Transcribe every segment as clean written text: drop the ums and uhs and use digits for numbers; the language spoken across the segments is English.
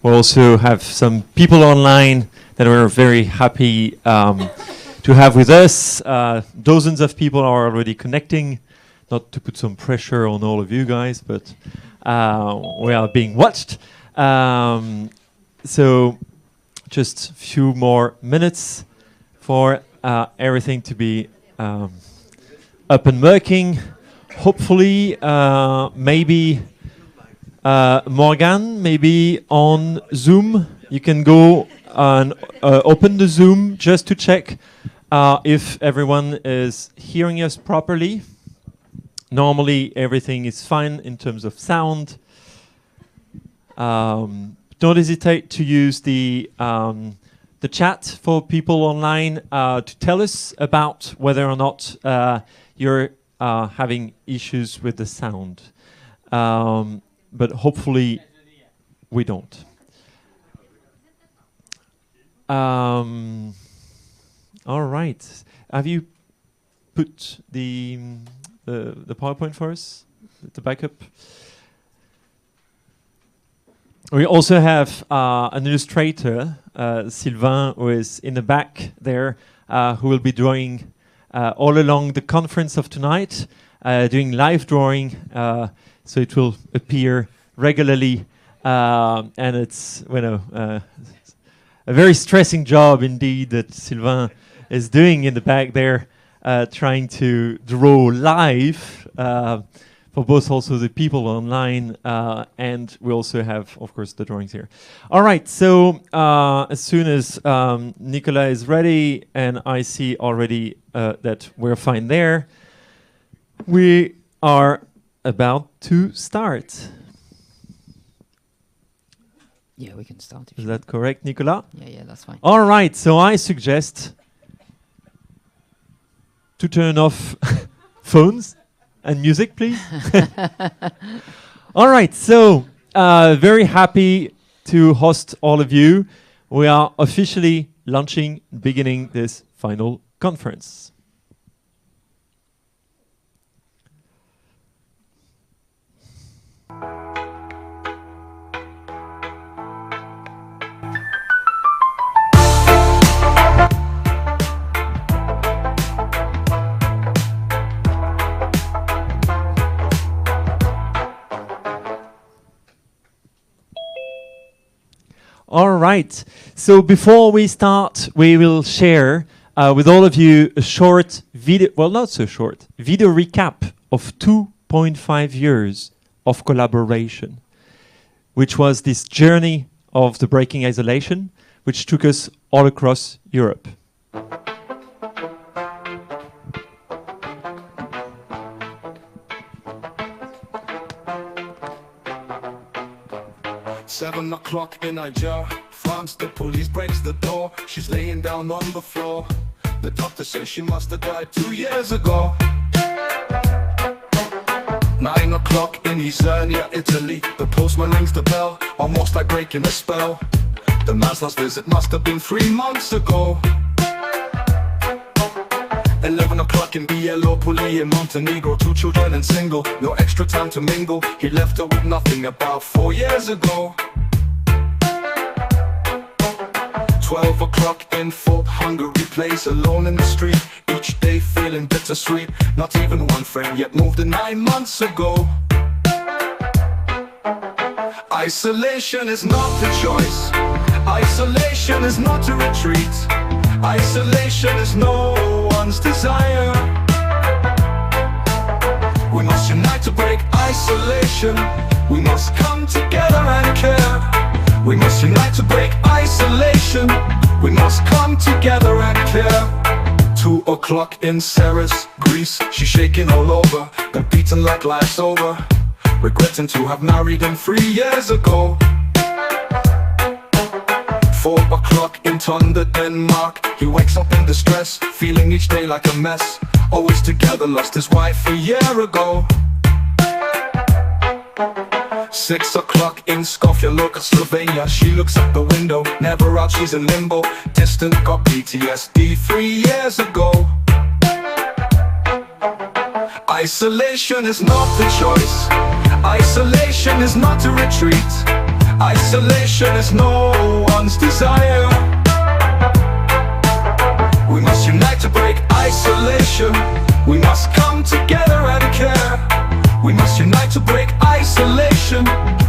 We also have some people online that we're very happy to have with us. Dozens of people are already connecting. Not to put some pressure on all of you guys, but we are being watched. So just a few more minutes for everything to be up and working. Hopefully, maybe Morgan, maybe on Zoom, you can go and open the Zoom just to check if everyone is hearing us properly. Normally, everything is fine in terms of sound. Don't hesitate to use the chat for people online to tell us about whether or not you're having issues with the sound. But hopefully, we don't. All right. Have you put the PowerPoint for us, the backup? We also have an illustrator, Sylvain, who is in the back there, who will be drawing all along the conference of tonight, doing live drawing, so it will appear regularly, and it's a very stressing job indeed that Sylvain is doing in the back there, trying to draw live for both also the people online, and we also have, of course, the drawings here. All right, so as soon as Nicolas is ready, and I see already that we're fine there, we are about to start. Yeah, we can start. Is that correct, Nicolas? Yeah, that's fine. All right, so I suggest to turn off phones and music, please. All right, so very happy to host all of you. We are officially launching, beginning this final conference. All right, so before we start, we will share with all of you a short video, well, not so short, video recap of 2.5 years of collaboration, which was this journey of the Breaking Isolation, which took us all across Europe. 7 o'clock in Niger, France, the police breaks the door. She's laying down on the floor. The doctor says she must have died 2 years ago. 9 o'clock in Isernia, Italy. The postman rings the bell, almost like breaking a spell. The man's last visit must have been 3 months ago. 11 o'clock in Bielopoli in Montenegro. 2 children and single, no extra time to mingle. He left her with nothing about 4 years ago. 12 o'clock in Fort Hungary, place alone in the street. Each day feeling bittersweet. Not even one friend yet moved in 9 months ago. Isolation is not a choice. Isolation is not a retreat. Isolation is no one's desire. We must unite to break isolation. We must come together and care. We must unite to break isolation. We must come together and care. 2 o'clock in Ceres, Greece. She's shaking all over, been beaten like life's over, regretting to have married him 3 years ago. 4 o'clock in Thunder, Denmark. He wakes up in distress, feeling each day like a mess. Always together, lost his wife a year ago. 6 o'clock in Skopje, look at Slovenia. She looks out the window, never out, she's in limbo. Distant, got PTSD 3 years ago. Isolation is not a choice. Isolation is not a retreat. Isolation is no one's desire. We must unite to break isolation. We must come together and care. We must unite to break isolation.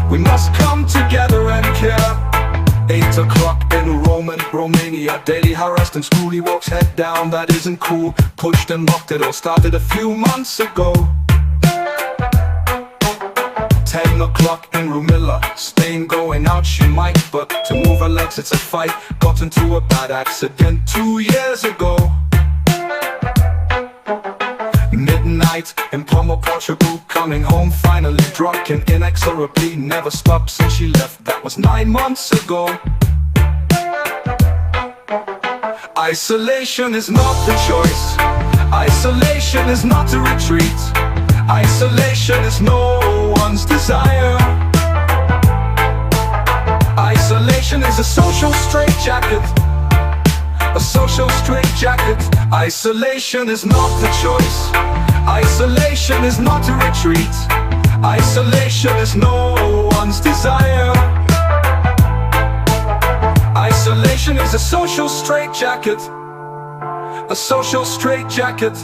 We must come together and care. 8 o'clock in Romania. Daily harassed and school, he walks head down. That isn't cool. Pushed and mocked, it all started a few months ago. 10 o'clock in Rumilla. Spain going out she might, but to move her legs it's a fight. Got into a bad accident 2 years ago. Midnight in Palma, Portugal. Coming home finally drunk and inexorably. Never stopped since she left, that was 9 months ago. Isolation is not the choice. Isolation is not a retreat. Isolation is no one's desire. Isolation is a social straitjacket. A social straitjacket. Isolation is not the choice. Isolation is not a retreat. Isolation is no one's desire. Isolation is a social straitjacket. A social straitjacket.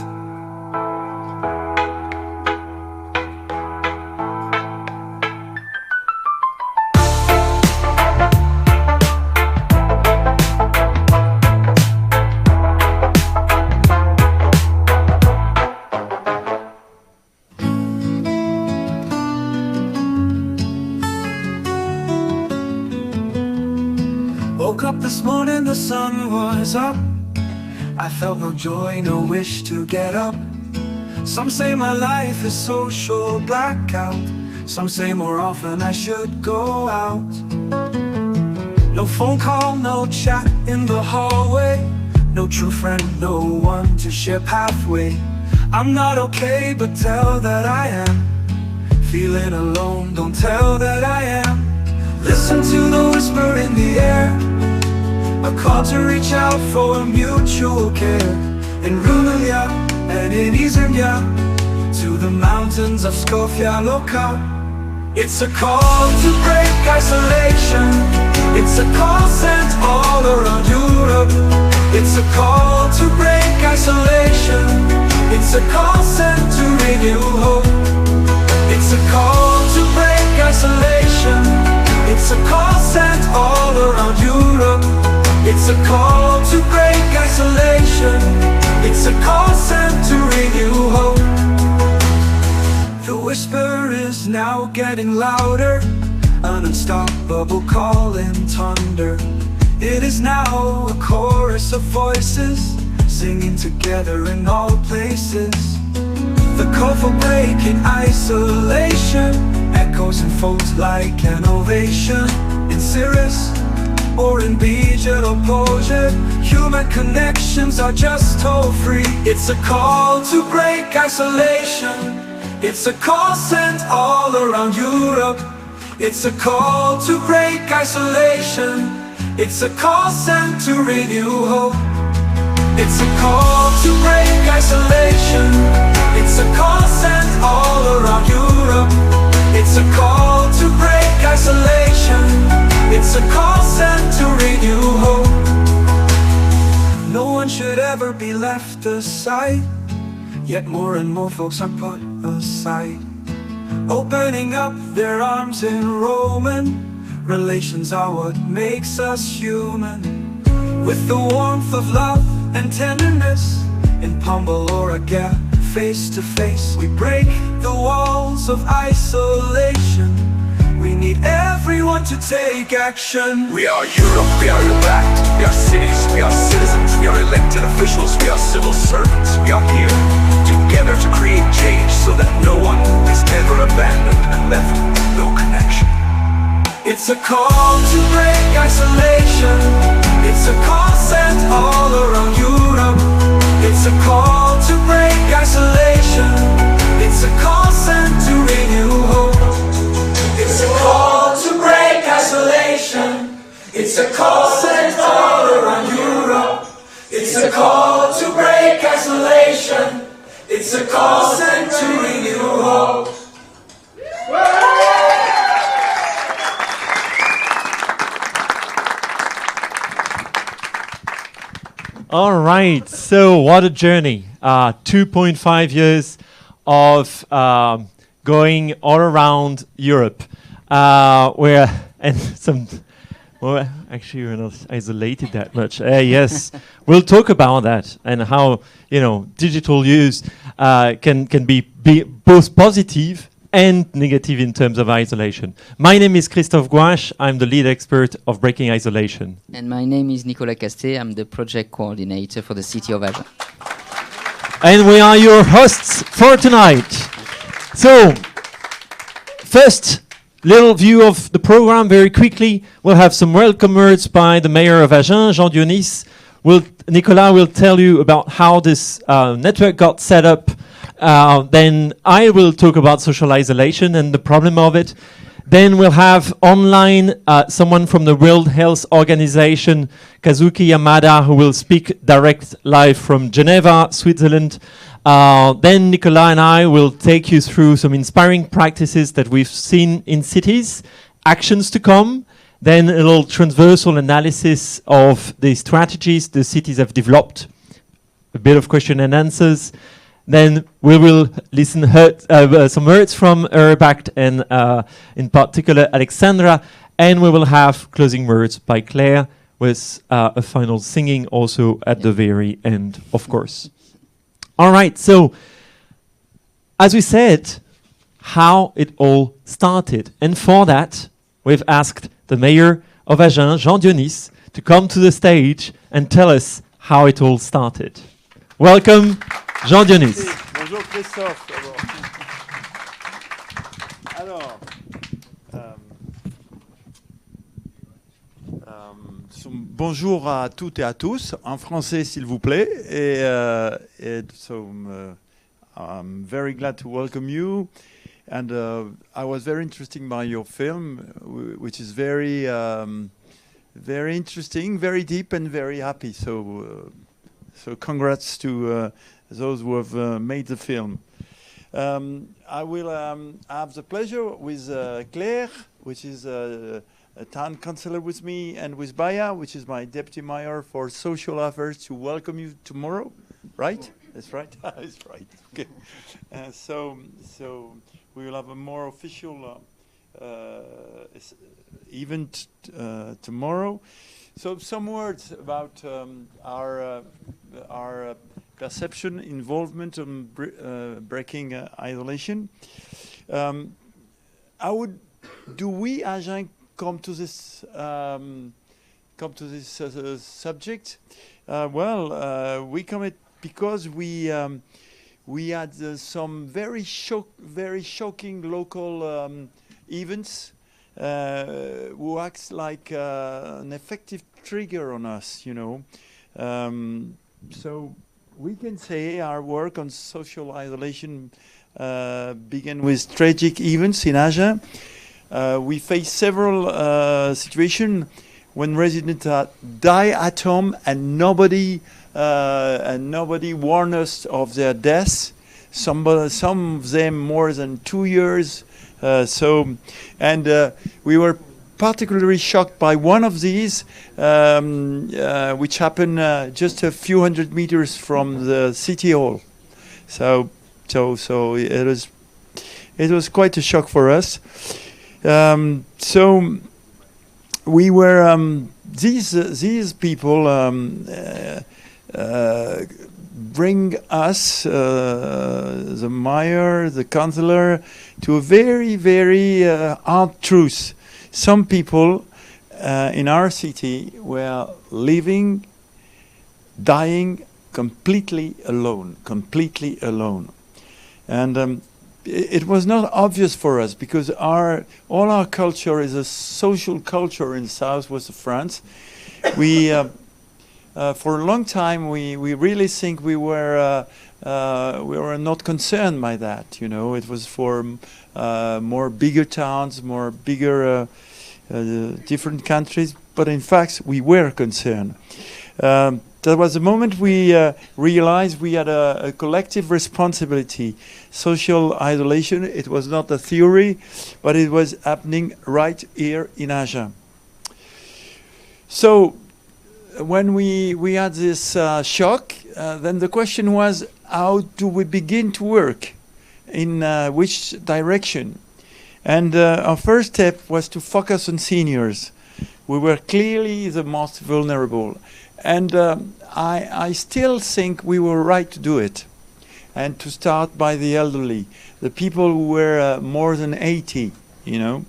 Woke up this morning, the sun was up. I felt no joy, no wish to get up. Some say my life is social blackout. Some say more often I should go out. No phone call, no chat in the hallway. No true friend, no one to share pathway. I'm not okay, but tell that I am. Feeling alone, don't tell that I am. Listen to the whisper in the air, a call to reach out for mutual care. In Romania and in Izemia, to the mountains of Skofia Loka. It's a call to break isolation. It's a call sent all around Europe. It's a call to break isolation. It's a call sent to renew hope. It's a call to break isolation. It's a call sent all around Europe. It's a call to break isolation. It's a call sent to renew hope. The whisper is now getting louder, an unstoppable call in thunder. It is now a chorus of voices, singing together in all places. The call for breaking isolation echoes and folds like an ovation. In Cirrus or in Bijat or Pojat, human connections are just toll free. It's a call to break isolation. It's a call sent all around Europe. It's a call to break isolation. It's a call sent to renew hope. It's a call to break isolation. It's a call sent all around Europe. It's a call to break isolation. It's a call sent to renew hope. No one should ever be left aside, yet more and more folks are put aside. Opening up their arms in Roman. Relations are what makes us human. With the warmth of love and tenderness, in Pummel or a gap, face to face, we break the walls of isolation. We need everyone to take action. We are Europe, we are elect. We are cities, we are citizens. We are elected officials, we are civil servants. We are here together to create change, so that no one is ever abandoned and left with no connection. It's a call to break isolation. It's a call sent all around Europe. It's a call to break isolation. It's a call sent to renew hope. It's a call to break isolation. It's a call sent all around Europe. It's a call to break isolation. It's a call sent to renew hope. All right. So what a journey. 2.5 years of going all around Europe, where and some. Well, actually, we're not isolated that much. Yes, we'll talk about that and how digital use can be both positive and negative in terms of isolation. My name is Christophe Gouache. I'm the lead expert of breaking isolation. And my name is Nicolas Castet. I'm the project coordinator for the city of Agen. And we are your hosts for tonight. So, first, little view of the program very quickly. We'll have some welcome words by the mayor of Agen, Jean Dionis. Nicolas will tell you about how this network got set up. Then I will talk about social isolation and the problem of it. Then we'll have online someone from the World Health Organization, Kazuki Yamada, who will speak direct live from Geneva, Switzerland. Then Nicolas and I will take you through some inspiring practices that we've seen in cities, actions to come, then a little transversal analysis of the strategies the cities have developed, a bit of question and answers. Then we will listen some words from Urbact and in particular Alexandra, and we will have closing words by Claire with a final singing also at the very end, of course. All right, so as we said, how it all started. And for that, we've asked the mayor of Agen, Jean Dionis, to come to the stage and tell us how it all started. Welcome, Jean Dionis. Bonjour Christophe. Alors, bonjour à toutes et à tous, en français s'il vous plaît. I'm very glad to welcome you. And I was very interested by your film, which is very interesting, very deep, and very happy. So congrats to those who have made the film. I will have the pleasure with Claire, which is a town councillor with me, and with Baya, which is my deputy mayor for social affairs, to welcome you tomorrow. Right? That's right. That's right. Okay. So we will have a more official event tomorrow. So some words about our perception, involvement in breaking isolation. How do we, Agen, come to this subject? We come because we had some very shocking local events who acts like an effective trigger on us, So we can say our work on social isolation began with tragic events in Agen. We faced several situations when residents die at home and nobody warned us of their deaths. Some of them more than 2 years. We were particularly shocked by one of these, which happened just a few hundred meters from the city hall. So it was quite a shock for us. We were these people bring us, the mayor, the councillor, to a very, very hard truth. Some people in our city were living, dying completely alone. And it was not obvious for us because all our culture is a social culture in the southwest of France. For a long time, we really think we were not concerned by that. It was for more bigger towns, more bigger different countries. But in fact, we were concerned. There was a moment we realized we had a collective responsibility. Social isolation, it was not a theory, but it was happening right here in Agen. So when we had this shock, then the question was, how do we begin to work? In which direction? And our first step was to focus on seniors. We were clearly the most vulnerable. And I still think we were right to do it. And to start by the elderly, the people who were more than 80, you know.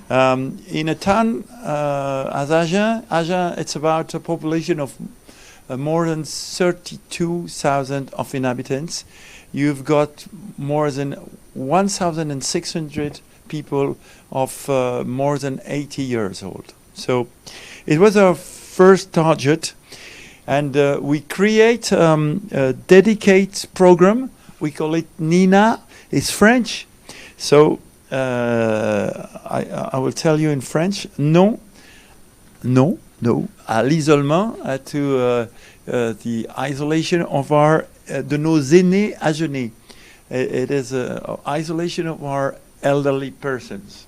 In a town as Agen, it's about a population of more than 32,000 of inhabitants. You've got more than 1,600 people of more than 80 years old. So it was our first target, and we create a dedicated program. We call it NINA. It's French, so I will tell you in French. Non, à l'isolement, to the isolation of our de nos aînés agenais. It is isolation of our elderly persons.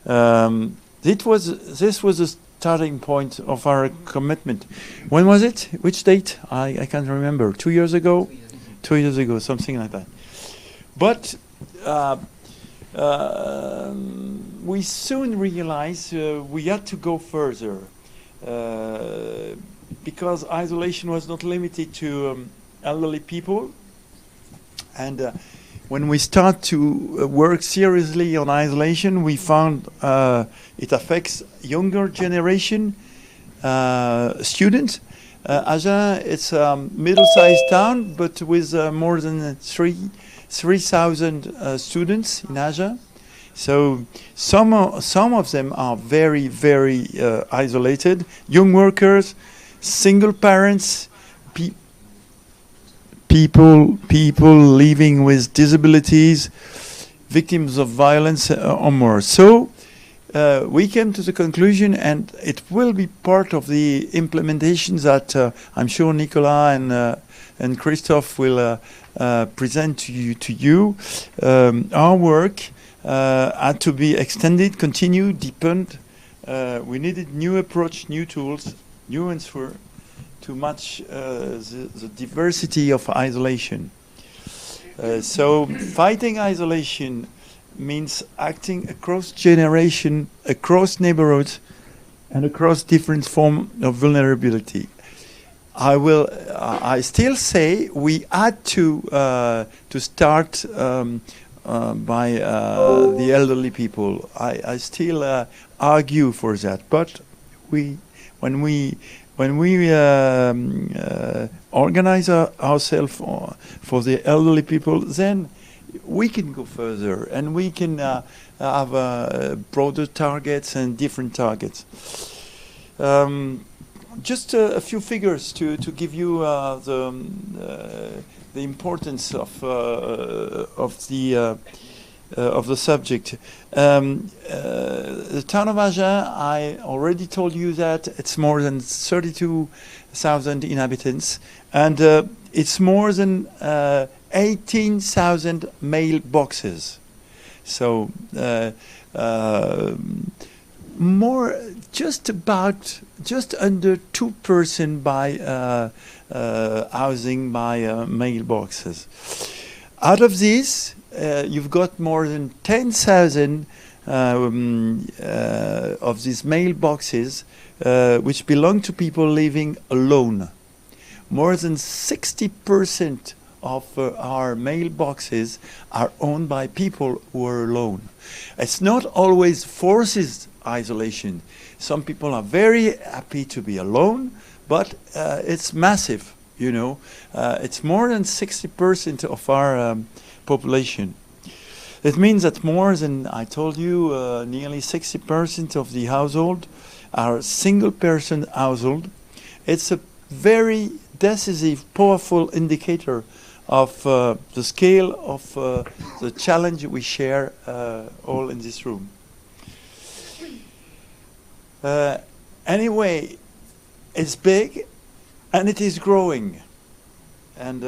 This was the starting point of our commitment. When was it? Which date? I can't remember. 2 years ago? 2 years ago, something like that. But we soon realized we had to go further because isolation was not limited to elderly people. And when we start to work seriously on isolation, we found it affects younger generation students. Agen, it's a middle-sized town, but with more than 3,000 students in Agen. So some of them are very, very isolated. Young workers, single parents, people living with disabilities, victims of violence, or more. So we came to the conclusion, and it will be part of the implementation that I'm sure Nicolas and Christophe will present to you. Our work had to be extended, continued, deepened. We needed new approach, new tools, new answer to match the diversity of isolation. So fighting isolation means acting across generation, across neighborhoods, and across different forms of vulnerability. I still say we had to start by the elderly people. I still argue for that, but when we organize ourselves for the elderly people, then we can go further, and we can have broader targets and different targets. Just a few figures to give you the importance of the subject. The town of Agen, I already told you that it's more than 32,000 inhabitants, and it's more than 18,000 mailboxes. So just under 2% by housing by mailboxes. Out of these, you've got more than 10,000 of these mailboxes which belong to people living alone. More than 60% of our mailboxes are owned by people who are alone. It's not always forced isolation. Some people are very happy to be alone, but it's massive, you know. It's more than 60% of our population. It means that more than, I told you, nearly 60% of the household are single-person household. It's a very decisive, powerful indicator of the scale of the challenge we share all in this room. Anyway, it's big and it is growing. And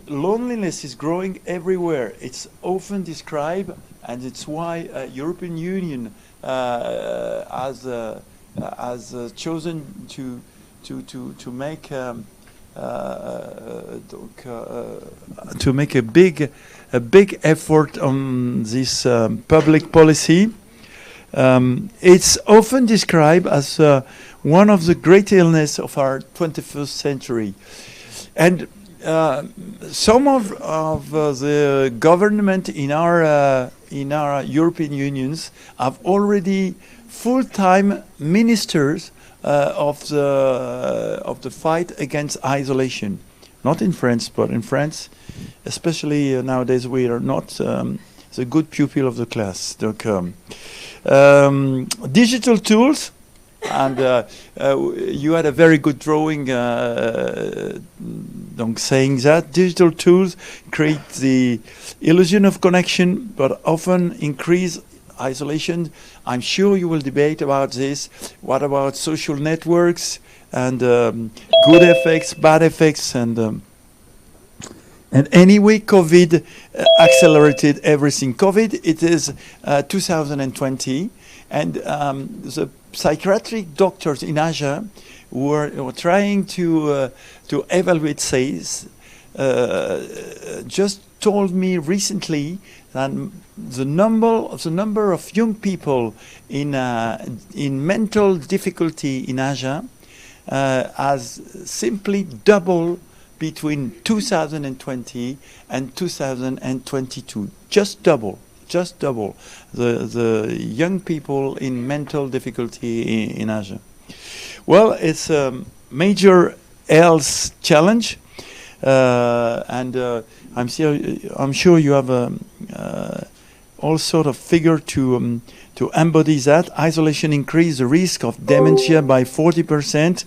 loneliness is growing everywhere. It's often described, and it's why European Union has chosen to to make to make a big effort on this public policy. It's often described as one of the great illness of our 21st century, and some of the government in our European unions have already full-time ministers of the fight against isolation. Not in France, but in France, especially nowadays, we are not the good pupil of the class. Digital tools, and you had a very good drawing saying that digital tools create the illusion of connection, but often increase isolation. I'm sure you will debate about this. What about social networks and good effects, bad effects, and anyway, COVID accelerated everything. COVID, it is 2020, and the psychiatric doctors in Asia were trying to evaluate says just told me recently that the number of young people in mental difficulty in Asia has simply doubled between 2020 and 2022. Just double the young people in mental difficulty in Asia. Well, it's a major health challenge, and I'm sure you have all sort of figure to embody that. Isolation increases the risk of dementia by 40%.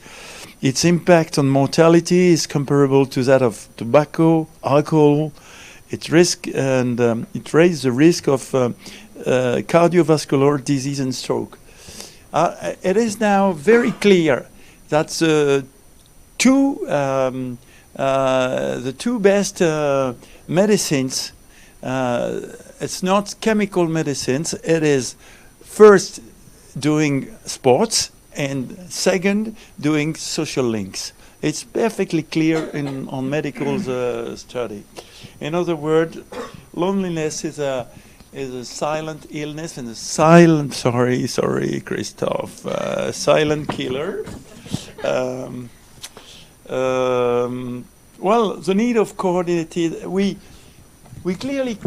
Its impact on mortality is comparable to that of tobacco, alcohol. It raises the risk of cardiovascular disease and stroke. It is now very clear that the two best medicines, it's not chemical medicines. It is first doing sports, and second, doing social links. It's perfectly clear on medical study. In other words, loneliness is a silent illness and a silent, sorry, Christophe, silent killer. Well, the need of coordinated, we clearly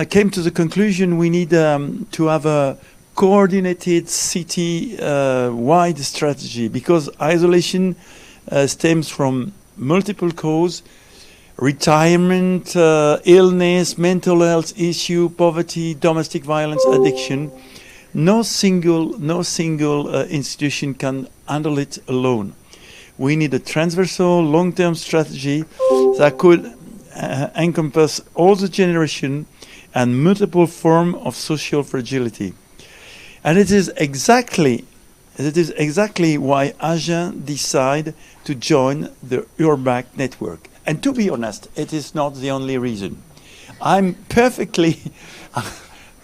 came to the conclusion we need to have a coordinated city-wide strategy, because isolation stems from multiple causes: retirement, illness, mental health issue, poverty, domestic violence, addiction. No single institution can handle it alone. We need a transversal, long-term strategy that could encompass all the generation and multiple forms of social fragility. And it is exactly why Agen decided to join the URBAC network. And to be honest, it is not the only reason. I'm perfectly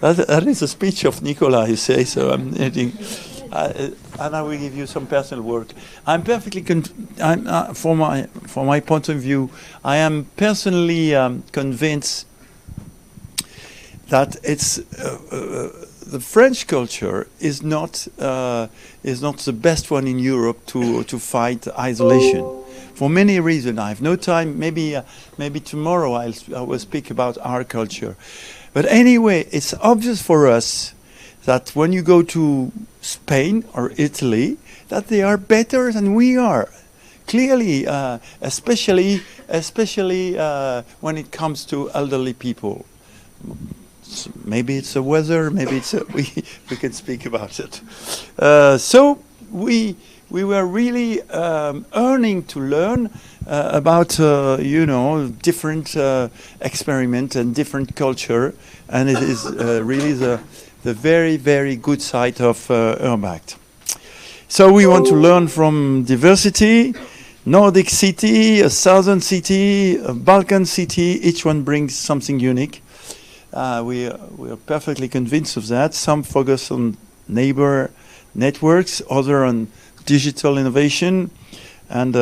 that is a speech of Nicolas, you say, so I'm editing. And I will give you some personal work. I'm perfectly from my point of view, I am personally convinced that it's the French culture is not the best one in Europe to fight isolation. For many reasons, I have no time. Maybe tomorrow I will speak about our culture. But anyway, it's obvious for us that when you go to Spain or Italy, that they are better than we are. Clearly, especially when it comes to elderly people. Maybe it's the weather. Maybe it's we can speak about it. So we were really earning to learn about different experiment and different culture, and it is really the very, very good side of URBAC. So we want to learn from diversity. Nordic city, a southern city, a Balkan city, each one brings something unique. We are perfectly convinced of that. Some focus on neighbor networks, other on digital innovation, and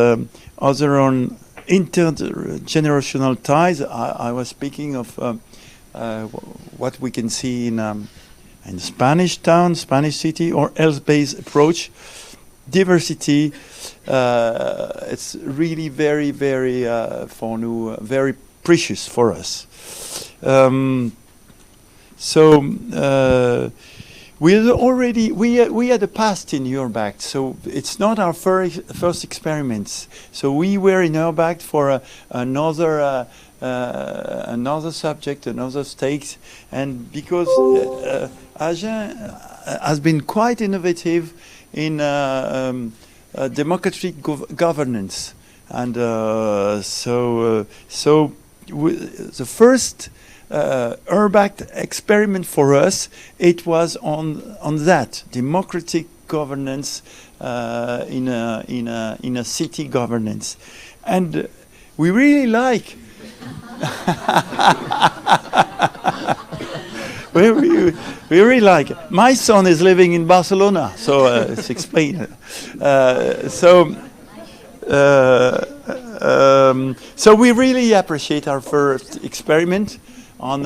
other on intergenerational ties. I was speaking of what we can see in Spanish town, Spanish city, or health-based approach. Diversity, it's really very, very for nous, very precious for us. We had a past in Urbact, so it's not our first experiments. So we were in Urbact for another subject, another stakes, and because Agen has been quite innovative in democratic governance, and the first Urbact experiment for us, it was on that democratic governance in a city governance, and we really like. we really like it. My son is living in Barcelona, so it's explained. So we really appreciate our first experiment on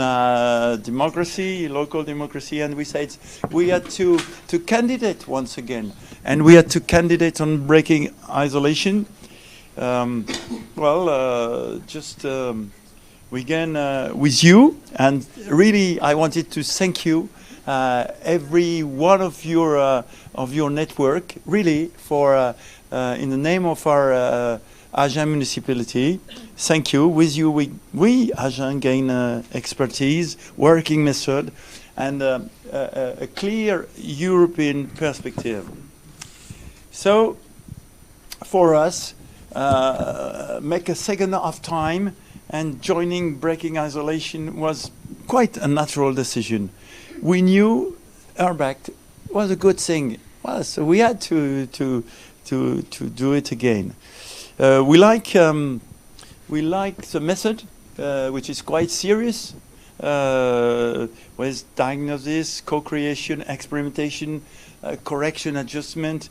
democracy, local democracy, and we said we had to candidate once again, and we had to candidate on breaking isolation. We began with you, and really I wanted to thank you, every one of your network, really, for in the name of our Agen municipality. Thank you. With you, we Agen gain expertise, working method, and a clear European perspective. So, for us, make a second of time, and joining Breaking Isolation was quite a natural decision. We knew Urbact was a good thing, well, so we had to do it again. We like the method, which is quite serious, with diagnosis, co-creation, experimentation, correction, adjustment,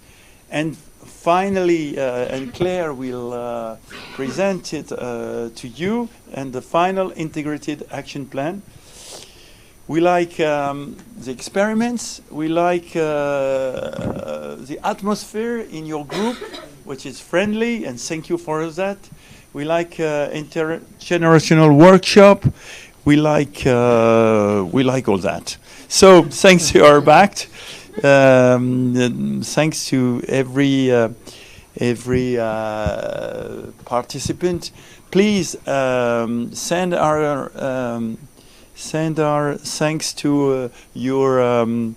and finally, and Claire will present it to you, and the final integrated action plan. We like the experiments. We like the atmosphere in your group, which is friendly, and thank you for that. We like intergenerational workshop. We like all that. So thanks to Urbact. Thanks to every participant. Please send our thanks to your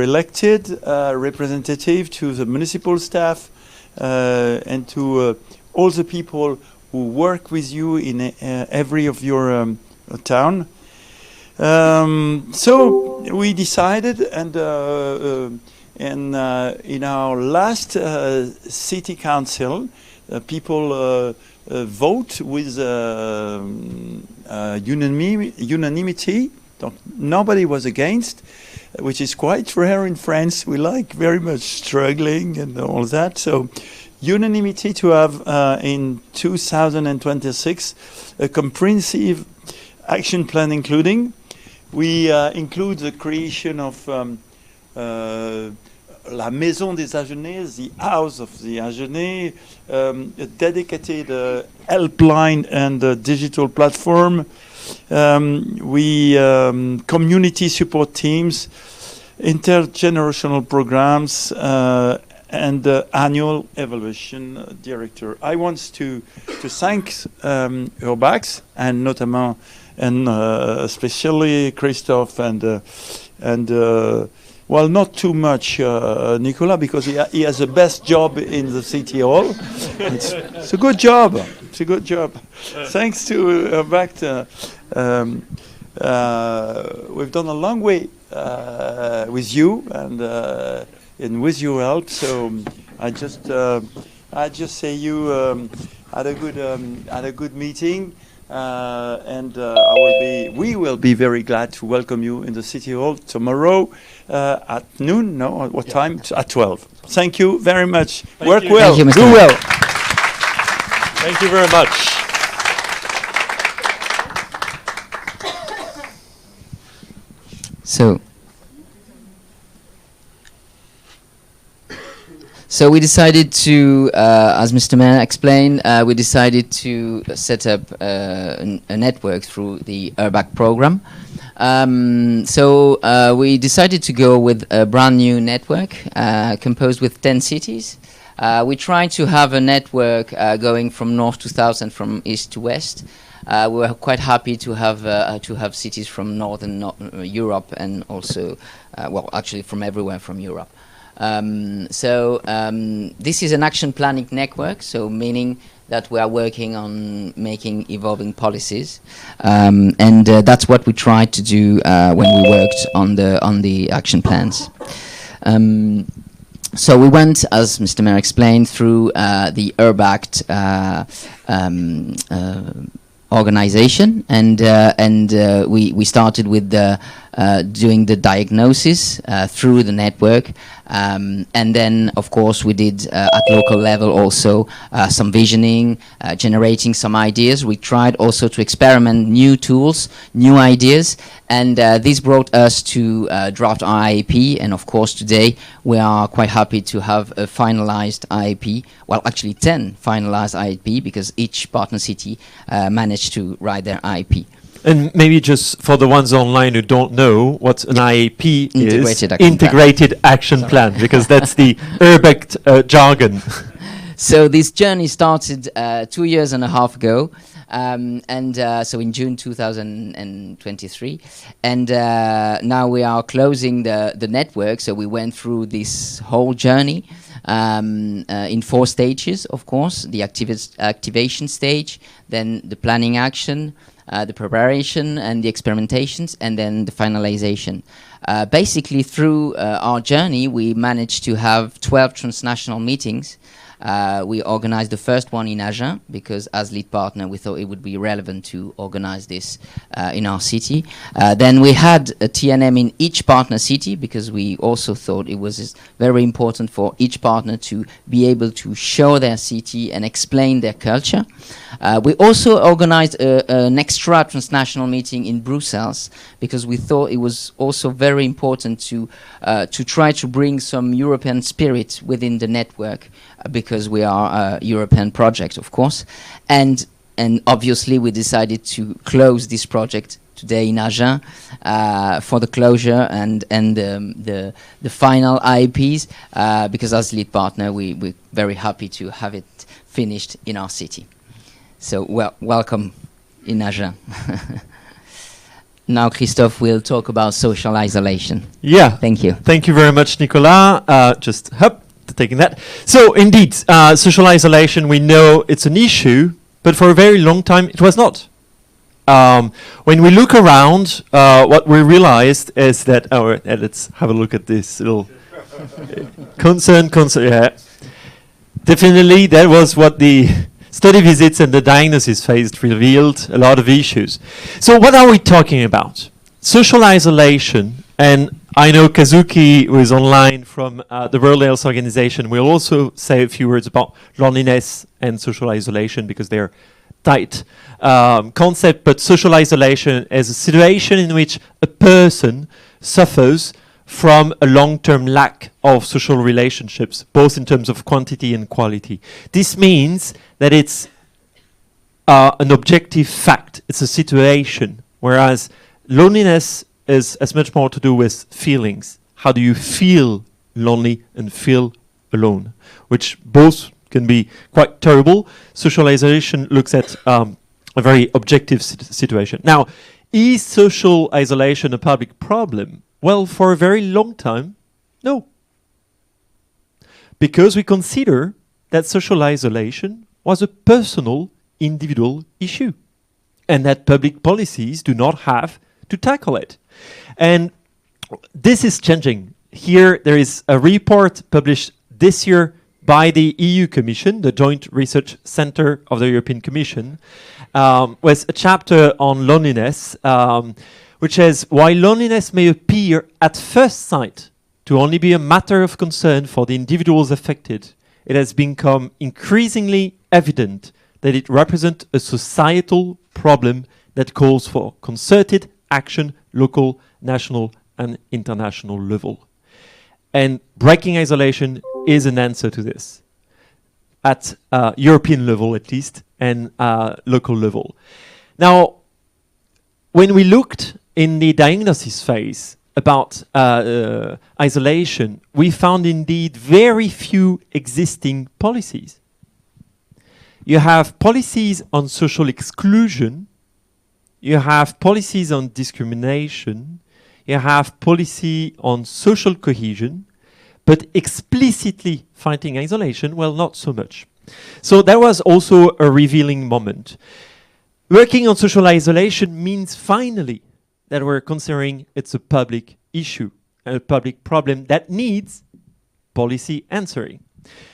elected representative, to the municipal staff, and to all the people who work with you in every of your town. So we decided, and in our last city council, people vote with unanimity. Nobody was against, which is quite rare in France. We like very much struggling and all that. So unanimity to have in 2026 a comprehensive action plan, including we include the creation of La Maison des Agenais, the House of the Agenais, a dedicated helpline and digital platform. We community support teams, intergenerational programs, and annual evaluation director. I want to thank Urbact, and notamment and especially Christophe and well, not too much Nicolas, because he has the best job in the city hall. It's a good job. It's a good job. Thanks to Urbact, we've done a long way with you and with your help. So I just say you had a good meeting. We will be very glad to welcome you in the City Hall tomorrow at noon. No, at what time? At 12. Thank you very much. Work you. well. Thank you, Mr. Do Mayor. well. Thank you very much. So we decided to, as Mr. Mayor explained, we decided to set up a network through the URBAC program. We decided to go with a brand new network composed with 10 cities. We tried to have a network going from north to south and from east to west. We were quite happy to have cities from northern Europe and also, well, actually from everywhere from Europe. This is an action planning network, so meaning that we are working on making evolving policies, and that's what we tried to do when we worked on the action plans. So we went, as Mr. Mayor explained, through the URBACT organization, and we started with doing the diagnosis through the network, and then of course we did at local level also some visioning, generating some ideas. We tried also to experiment new tools, new ideas, and this brought us to draft our IAP, and of course today we are quite happy to have a finalized IAP, well actually 10 finalized IAP, because each partner city managed to write their IAP. And maybe just for the ones online who don't know what an IAP is, Integrated Action Plan, because that's the URBACT jargon. So this journey started 2.5 years ago, so in June 2023, and now we are closing the network. So we went through this whole journey in 4 stages, of course: the activation stage, then the planning action, the preparation and the experimentations, and then the finalization. Basically, through our journey, we managed to have 12 transnational meetings. We organized the first one in Agen because, as lead partner, we thought it would be relevant to organize this in our city. Then we had a TNM in each partner city because we also thought it was very important for each partner to be able to show their city and explain their culture. We also organized an extra transnational meeting in Brussels because we thought it was also very important to try to bring some European spirit within the network, because we are a European project, of course, and obviously we decided to close this project today in Agen for the closure and the final IAPs, because as lead partner we're very happy to have it finished in our city. So welcome in Agen. Now Christophe will talk about social isolation. Yeah. Thank you. Thank you very much, Nicolas. Taking that. So indeed, social isolation, we know it's an issue, but for a very long time it was not. When we look around, what we realized is that, let's have a look at this little concern, yeah. Definitely that was what the study visits and the diagnosis phase revealed, a lot of issues. So what are we talking about? Social isolation, and I know Kazuki, who is online from the World Health Organization, will also say a few words about loneliness and social isolation because they're tight concept. But social isolation is a situation in which a person suffers from a long-term lack of social relationships, both in terms of quantity and quality. This means that it's an objective fact. It's a situation, whereas loneliness has much more to do with feelings. How do you feel lonely and feel alone? Which both can be quite terrible. Social isolation looks at a very objective situation. Now, is social isolation a public problem? Well, for a very long time, no. Because we consider that social isolation was a personal, individual issue, and that public policies do not have to tackle it. And this is changing. Here there is a report published this year by the EU Commission, the Joint Research Centre of the European Commission, was a chapter on loneliness, which says, while loneliness may appear at first sight to only be a matter of concern for the individuals affected, it has become increasingly evident that it represents a societal problem that calls for concerted action, local, national, and international level. And breaking isolation is an answer to this, at European level at least, and local level. Now, when we looked in the diagnosis phase about isolation, we found indeed very few existing policies. You have policies on social exclusion, you have policies on discrimination, you have policy on social cohesion, but explicitly fighting isolation, well, not so much. So that was also a revealing moment. Working on social isolation means finally that we're considering it's a public issue, a public problem that needs policy answering.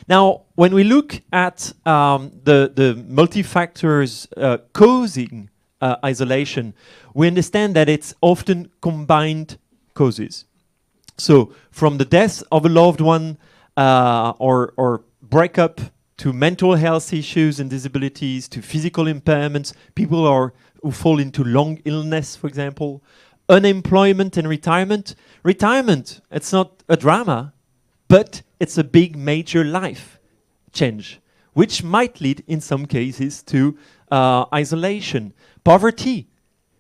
Now, when we look at the multi-factors causing isolation, we understand that it's often combined causes. So, from the death of a loved one or breakup to mental health issues and disabilities to physical impairments, people who fall into long illness, for example, unemployment and retirement. Retirement, it's not a drama, but it's a big major life change, which might lead in some cases to isolation. Poverty,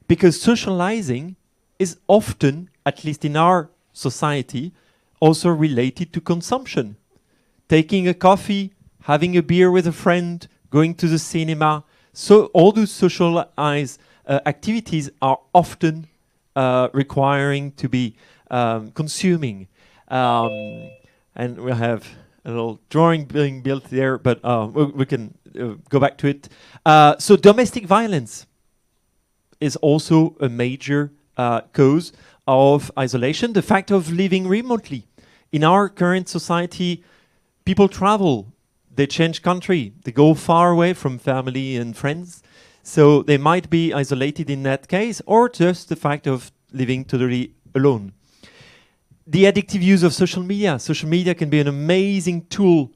because socializing is often, at least in our society, also related to consumption. Taking a coffee, having a beer with a friend, going to the cinema. So all those socialized activities are often requiring to be consuming. And we have a little drawing being built there, but we can go back to it. So domestic violence is also a major cause of isolation. The fact of living remotely. In our current society, people travel, they change country, they go far away from family and friends. So they might be isolated in that case, or just the fact of living totally alone. The addictive use of social media. Social media can be an amazing tool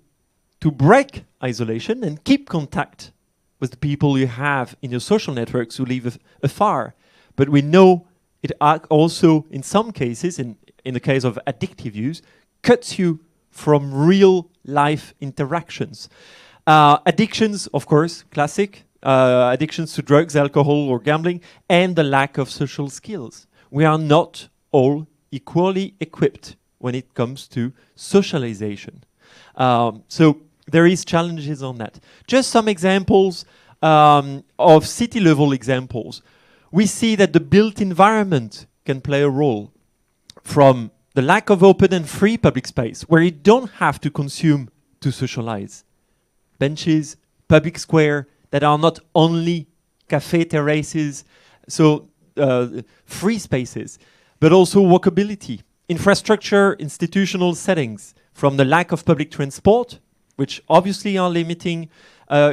to break isolation and keep contact with the people you have in your social networks who live afar. But we know it also, in some cases, in the case of addictive use, cuts you from real life interactions. Addictions, of course, classic. Addictions to drugs, alcohol, or gambling, and the lack of social skills. We are not all equally equipped when it comes to socialization. So there is challenges on that. Just some examples of city-level examples. We see that the built environment can play a role, from the lack of open and free public space, where you don't have to consume to socialize. Benches, public square, that are not only cafe terraces, so free spaces, but also walkability. Infrastructure, institutional settings, from the lack of public transport, which obviously are limiting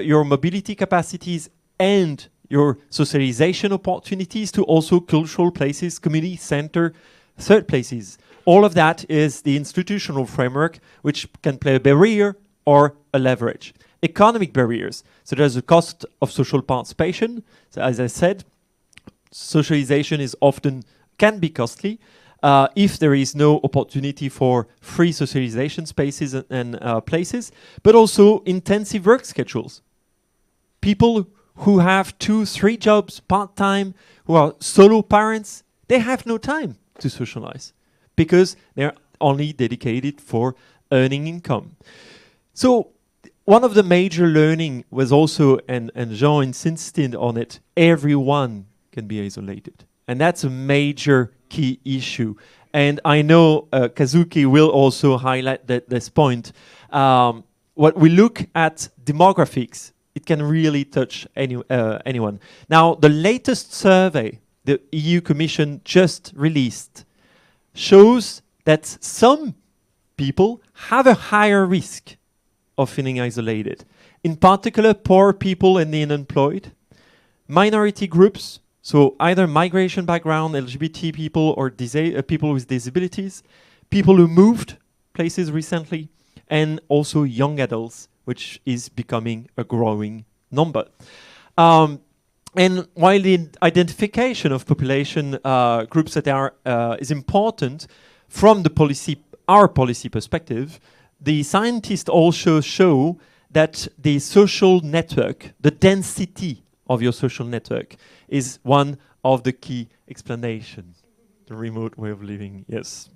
your mobility capacities and your socialization opportunities, to also cultural places, community center, third places. All of that is the institutional framework, which can play a barrier or a leverage. Economic barriers. So there's the cost of social participation. So as I said, socialization is often can be costly if there is no opportunity for free socialization spaces and places, but also intensive work schedules. People who have 2-3 jobs part-time, who are solo parents, they have no time to socialize because they're only dedicated for earning income. So one of the major learning was also, and Jean insisted on it, everyone can be isolated. And that's a major key issue. And I know Kazuki will also highlight this point. What we look at demographics, it can really touch anyone. Now, the latest survey the EU Commission just released shows that some people have a higher risk of feeling isolated. In particular, poor people and the unemployed, minority groups, so either migration background, LGBT people, or people with disabilities, people who moved places recently, and also young adults, which is becoming a growing number. And while the identification of population groups that are is important from the our policy perspective, the scientists also show that the social network, the density of your social network, is one of the key explanations. The remote way of living, yes.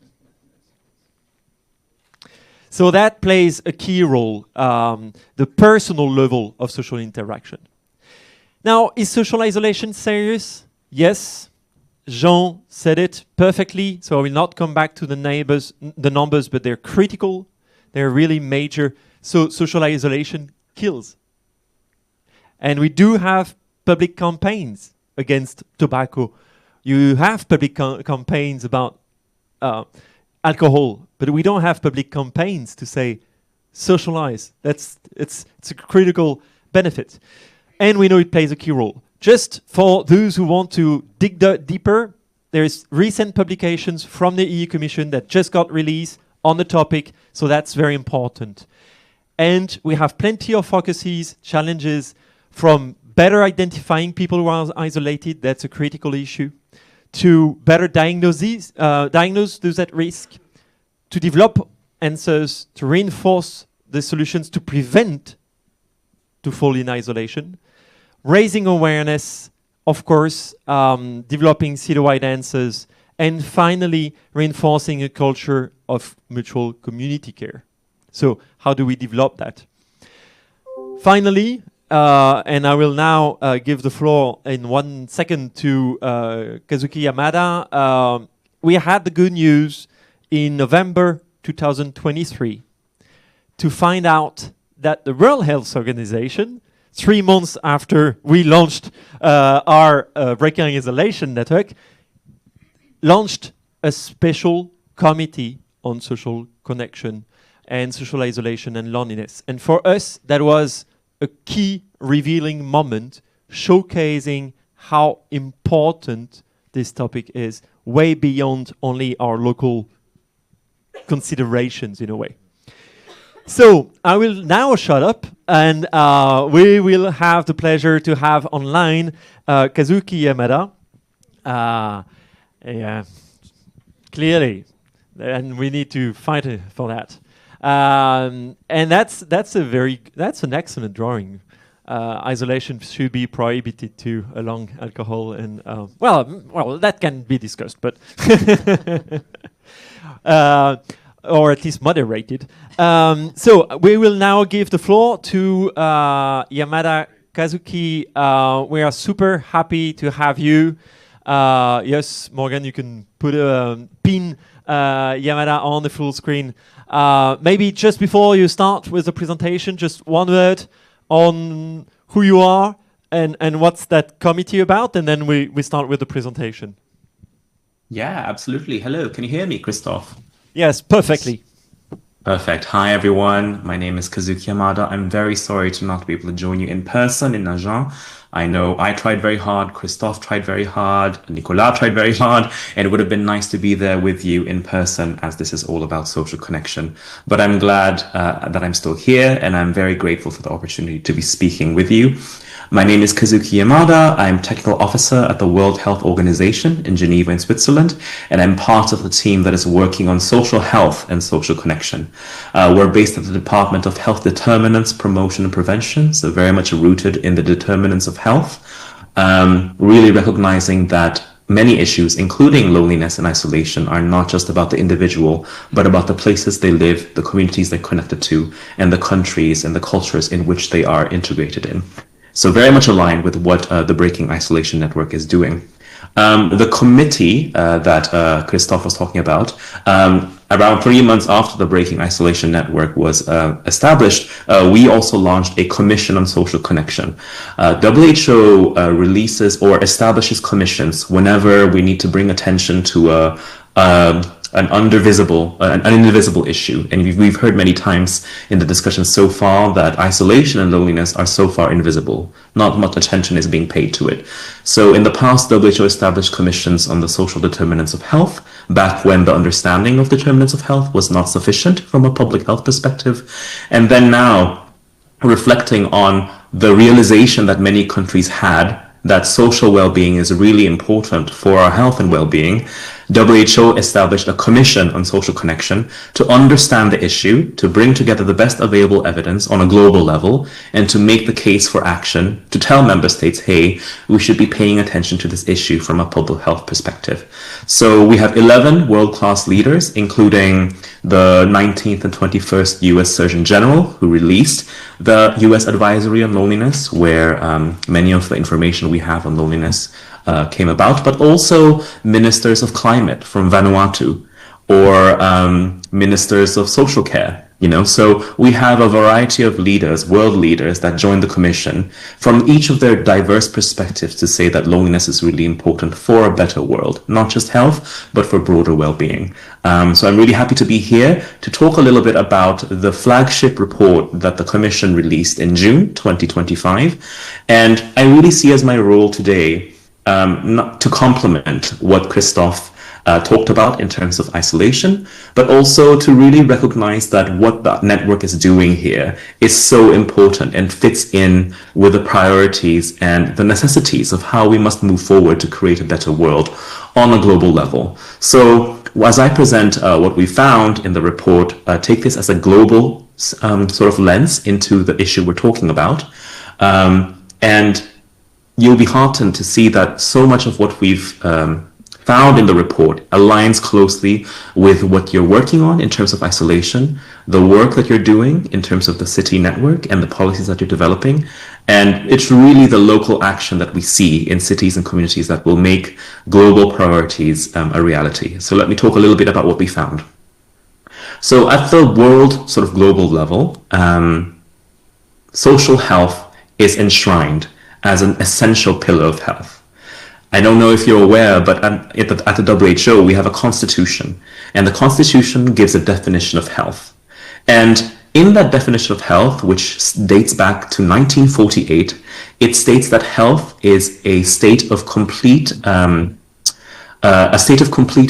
So that plays a key role, the personal level of social interaction. Now, is social isolation serious? Yes. Jean said it perfectly, so I will not come back to the numbers, but they're critical. They're really major. So social isolation kills. And we do have public campaigns against tobacco. You have public campaigns about alcohol, but we don't have public campaigns to say socialize. It's a critical benefit. And we know it plays a key role. Just for those who want to dig deeper, there's recent publications from the EU Commission that just got released on the topic, so that's very important. And we have plenty of focuses, challenges, from better identifying people who are isolated, that's a critical issue, to better diagnose those at risk, to develop answers, to reinforce the solutions to prevent to fall in isolation, raising awareness, of course, developing citywide answers, and finally reinforcing a culture of mutual community care. So how do we develop that? Finally, and I will now give the floor in 1 second to Kazuki Yamada. We had the good news in November 2023 to find out that the World Health Organization, 3 months after we launched our Breaking Isolation Network, launched a special committee on social connection and social isolation and loneliness. And for us, that was a key revealing moment, showcasing how important this topic is, way beyond only our local considerations in a way. So I will now shut up, and we will have the pleasure to have online Kazuki Yamada. Yeah, clearly, and we need to fight for that. And that's an excellent drawing. Isolation should be prohibited too, along alcohol and well, that can be discussed, but or at least moderated. So we will now give the floor to Yamada Kazuki. We are super happy to have you. Yes, Morgan, you can put a pin Yamada on the full screen. Maybe just before you start with the presentation, just one word on who you are and what's that committee about, and then we start with the presentation. Yeah, absolutely. Hello, can you hear me, Christophe? Yes, perfectly. Perfect. Hi, everyone. My name is Kazuki Yamada. I'm very sorry to not be able to join you in person in Agen. I know I tried very hard, Christophe tried very hard, Nicolas tried very hard, and it would have been nice to be there with you in person, as this is all about social connection. But I'm glad that I'm still here, and I'm very grateful for the opportunity to be speaking with you. My name is Kazuki Yamada. I'm technical officer at the World Health Organization in Geneva in Switzerland, and I'm part of the team that is working on social health and social connection. We're based at the Department of Health Determinants, Promotion and Prevention, so very much rooted in the determinants of health, really recognizing that many issues, including loneliness and isolation, are not just about the individual, but about the places they live, the communities they're connected to, and the countries and the cultures in which they are integrated in. So very much aligned with what the Breaking Isolation Network is doing. The committee that Christophe was talking about, around 3 months after the Breaking Isolation Network was established, we also launched a commission on social connection. WHO releases or establishes commissions whenever we need to bring attention to an indivisible issue. And we've heard many times in the discussion so far that isolation and loneliness are so far invisible. Not much attention is being paid to it. So in the past, WHO established commissions on the social determinants of health, back when the understanding of determinants of health was not sufficient from a public health perspective. And then now, reflecting on the realization that many countries had that social well-being is really important for our health and well-being, WHO established a commission on social connection to understand the issue, to bring together the best available evidence on a global level, and to make the case for action, to tell member states, hey, we should be paying attention to this issue from a public health perspective. So we have 11 world-class leaders, including the 19th and 21st US Surgeon General, who released the US Advisory on Loneliness, where many of the information we have on loneliness came about, but also ministers of climate from Vanuatu, or ministers of social care. So we have a variety of leaders, world leaders, that joined the commission from each of their diverse perspectives to say that loneliness is really important for a better world, not just health, but for broader well-being. So I'm really happy to be here to talk a little bit about the flagship report that the commission released in June 2025. And I really see as my role today not to complement what Christophe talked about in terms of isolation, but also to really recognize that what the network is doing here is so important and fits in with the priorities and the necessities of how we must move forward to create a better world on a global level. So as I present what we found in the report, take this as a global sort of lens into the issue we're talking about. And you'll be heartened to see that so much of what we've found in the report aligns closely with what you're working on in terms of isolation, the work that you're doing in terms of the city network and the policies that you're developing. And it's really the local action that we see in cities and communities that will make global priorities a reality. So let me talk a little bit about what we found. So at the world sort of global level, social health is enshrined as an essential pillar of health. I don't know if you're aware, but at the WHO, we have a constitution, and the constitution gives a definition of health. And in that definition of health, which dates back to 1948, it states that health is a state of complete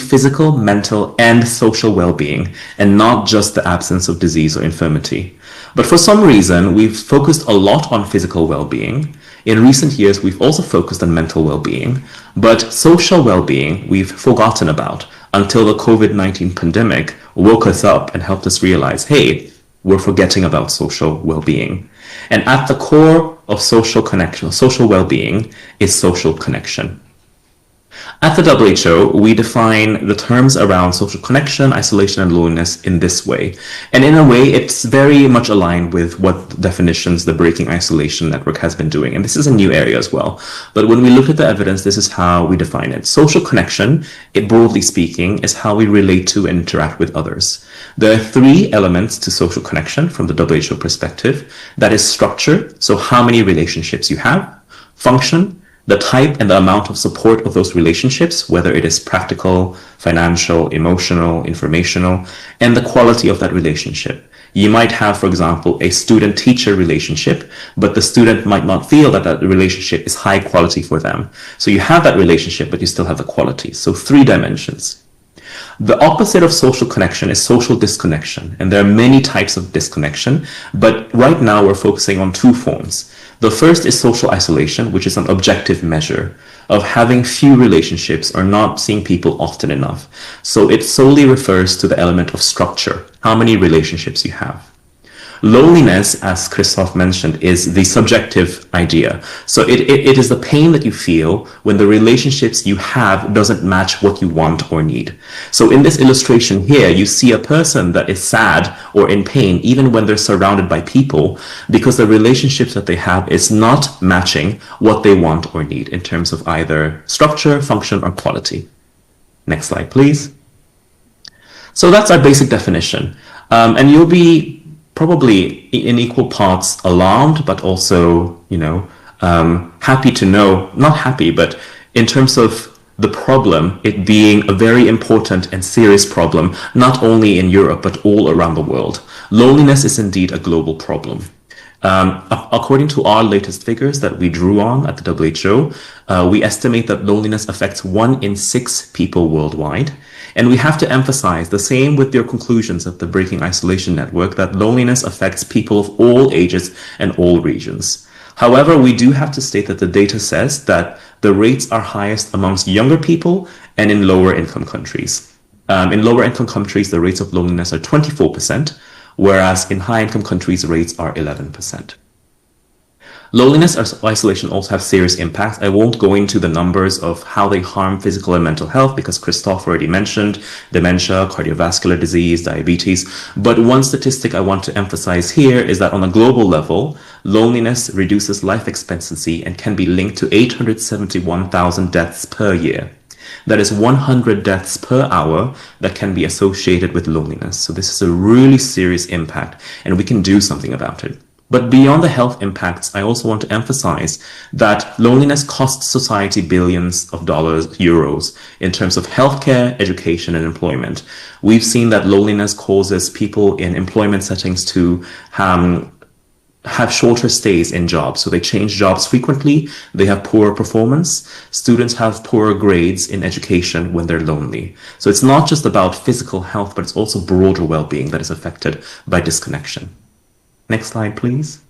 physical, mental, and social well-being, and not just the absence of disease or infirmity. But for some reason, we've focused a lot on physical well-being. In recent years, we've also focused on mental well-being, but social well-being we've forgotten about until the COVID-19 pandemic woke us up and helped us realize, hey, we're forgetting about social well-being. And at the core of social connection, social well-being, is social connection. At the WHO, we define the terms around social connection, isolation, and loneliness in this way. And in a way, it's very much aligned with what definitions the Breaking Isolation Network has been doing. And this is a new area as well. But when we look at the evidence, this is how we define it. Social connection, broadly speaking, is how we relate to and interact with others. There are three elements to social connection from the WHO perspective. That is structure, so how many relationships you have, function, the type and the amount of support of those relationships, whether it is practical, financial, emotional, informational, and the quality of that relationship. You might have, for example, a student-teacher relationship, but the student might not feel that that relationship is high quality for them. So you have that relationship, but you still have the quality. So 3 dimensions. The opposite of social connection is social disconnection, and there are many types of disconnection, but right now we're focusing on 2 forms. The first is social isolation, which is an objective measure of having few relationships or not seeing people often enough. So it solely refers to the element of structure, how many relationships you have. Loneliness, as Christophe mentioned, is the subjective idea. So it is the pain that you feel when the relationships you have doesn't match what you want or need. So in this illustration here, you see a person that is sad or in pain even when they're surrounded by people because the relationships that they have is not matching what they want or need in terms of either structure, function, or quality. Next slide, please. So that's our basic definition. And you'll be probably in equal parts alarmed, but also, happy to know, not happy, but in terms of the problem, it being a very important and serious problem, not only in Europe, but all around the world. Loneliness is indeed a global problem. According to our latest figures that we drew on at the WHO, we estimate that loneliness affects 1 in 6 people worldwide. And we have to emphasize the same with your conclusions of the Breaking Isolation Network, that loneliness affects people of all ages and all regions. However, we do have to state that the data says that the rates are highest amongst younger people and in lower income countries. In lower income countries, the rates of loneliness are 24%, whereas in high income countries, rates are 11%. Loneliness or isolation also have serious impacts. I won't go into the numbers of how they harm physical and mental health because Christophe already mentioned dementia, cardiovascular disease, diabetes. But one statistic I want to emphasize here is that on a global level, loneliness reduces life expectancy and can be linked to 871,000 deaths per year. That is 100 deaths per hour that can be associated with loneliness. So this is a really serious impact and we can do something about it. But beyond the health impacts, I also want to emphasize that loneliness costs society billions of dollars, euros, in terms of healthcare, education, and employment. We've seen that loneliness causes people in employment settings to have shorter stays in jobs. So they change jobs frequently, they have poorer performance. Students have poorer grades in education when they're lonely. So it's not just about physical health, but it's also broader well-being that is affected by disconnection. Next slide, please.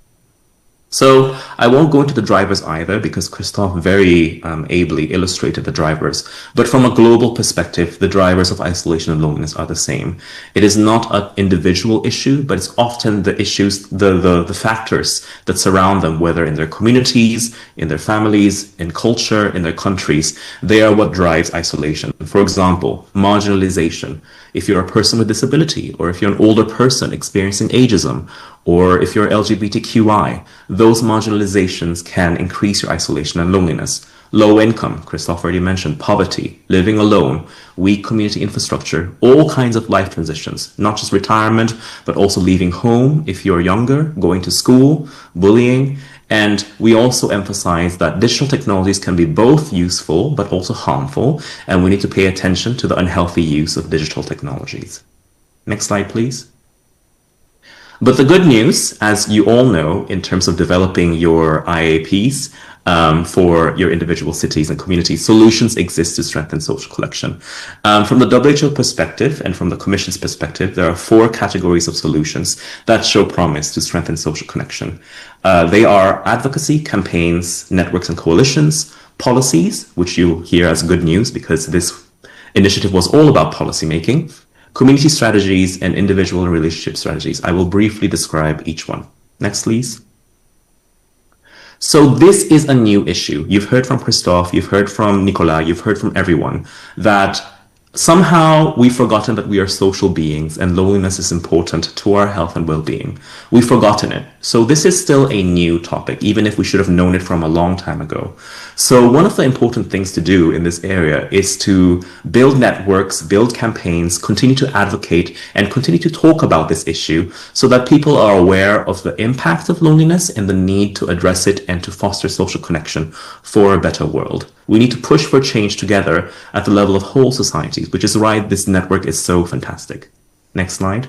So I won't go into the drivers either because Christophe very ably illustrated the drivers. But from a global perspective, the drivers of isolation and loneliness are the same. It is not an individual issue, but it's often the issues, the factors that surround them, whether in their communities, in their families, in culture, in their countries. They are what drives isolation. For example, marginalization. If you're a person with disability, or if you're an older person experiencing ageism, or if you're LGBTQI, those marginalizations can increase your isolation and loneliness. Low income, Christophe already mentioned, poverty, living alone, weak community infrastructure, all kinds of life transitions, not just retirement, but also leaving home if you're younger, going to school, bullying. And we also emphasize that digital technologies can be both useful, but also harmful. And we need to pay attention to the unhealthy use of digital technologies. Next slide, please. But the good news, as you all know, in terms of developing your IAPs for your individual cities and communities, solutions exist to strengthen social connection. From the WHO perspective and from the Commission's perspective, there are 4 categories of solutions that show promise to strengthen social connection. They are advocacy, campaigns, networks and coalitions, policies, which you hear as good news because this initiative was all about policy making, community strategies, and individual relationship strategies. I will briefly describe each one. Next, please. So this is a new issue. You've heard from Christophe, you've heard from Nicolas, you've heard from everyone that somehow we've forgotten that we are social beings and loneliness is important to our health and well-being. We've forgotten it. So this is still a new topic, even if we should have known it from a long time ago. So one of the important things to do in this area is to build networks, build campaigns, continue to advocate, and continue to talk about this issue so that people are aware of the impact of loneliness and the need to address it and to foster social connection for a better world. We need to push for change together at the level of whole societies, which is why this network is so fantastic. Next slide.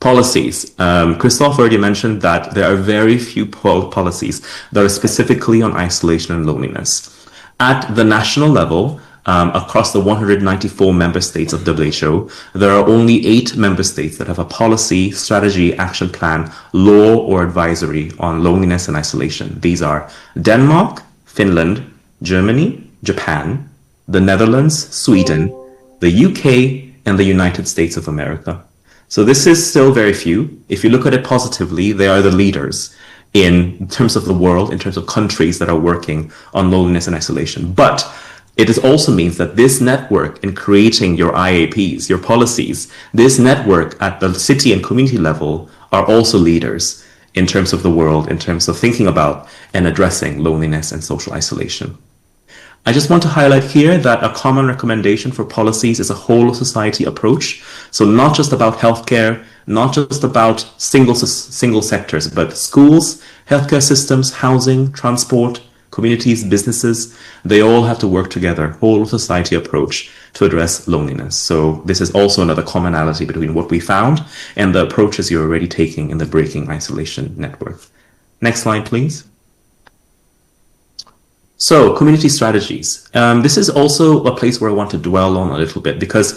Policies. Christophe already mentioned that there are very few policies that are specifically on isolation and loneliness. At the national level, across the 194 member states of WHO, there are only 8 member states that have a policy, strategy, action plan, law, or advisory on loneliness and isolation. These are Denmark, Finland, Germany, Japan, the Netherlands, Sweden, the UK, and the United States of America. So this is still very few. If you look at it positively, they are the leaders in terms of the world, in terms of countries that are working on loneliness and isolation. But it also means that this network in creating your IAPs, your policies, this network at the city and community level are also leaders in terms of the world, in terms of thinking about and addressing loneliness and social isolation. I just want to highlight here that a common recommendation for policies is a whole of society approach. So not just about healthcare, not just about single sectors, but schools, healthcare systems, housing, transport, communities, businesses, they all have to work together, whole of society approach to address loneliness. So this is also another commonality between what we found and the approaches you're already taking in the Breaking Isolation Network. Next slide, please. So, community strategies. This is also a place where I want to dwell on a little bit, because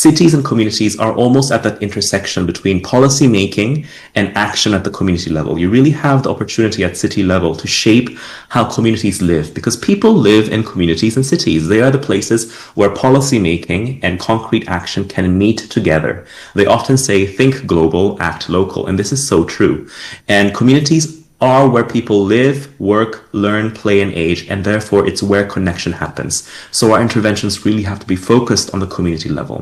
cities and communities are almost at that intersection between policy making and action at the community level. You really have the opportunity at city level to shape how communities live, because people live in communities and cities. They are the places where policy making and concrete action can meet together. They often say, think global, act local, and this is so true. And communities are where people live, work, learn, play, and age, and therefore it's where connection happens. So our interventions really have to be focused on the community level.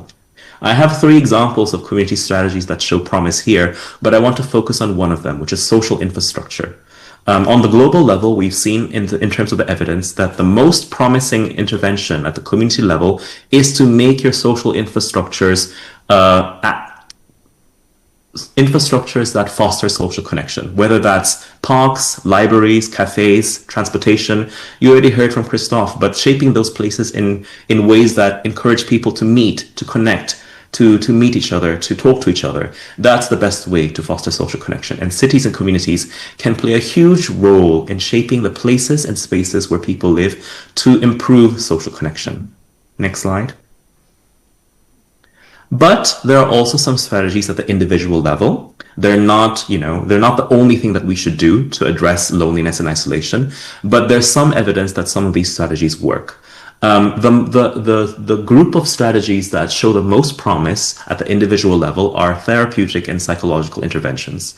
I have 3 examples of community strategies that show promise here, but I want to focus on one of them, which is social infrastructure. On the global level, we've seen in terms of the evidence that the most promising intervention at the community level is to make your social infrastructures that foster social connection, whether that's parks, libraries, cafes, transportation. You already heard from Christophe, but shaping those places in ways that encourage people to meet, to connect, to meet each other, to talk to each other. That's the best way to foster social connection. And cities and communities can play a huge role in shaping the places and spaces where people live to improve social connection. Next slide. But there are also some strategies at the individual level. They're not the only thing that we should do to address loneliness and isolation, but there's some evidence that some of these strategies work. The group of strategies that show the most promise at the individual level are therapeutic and psychological interventions.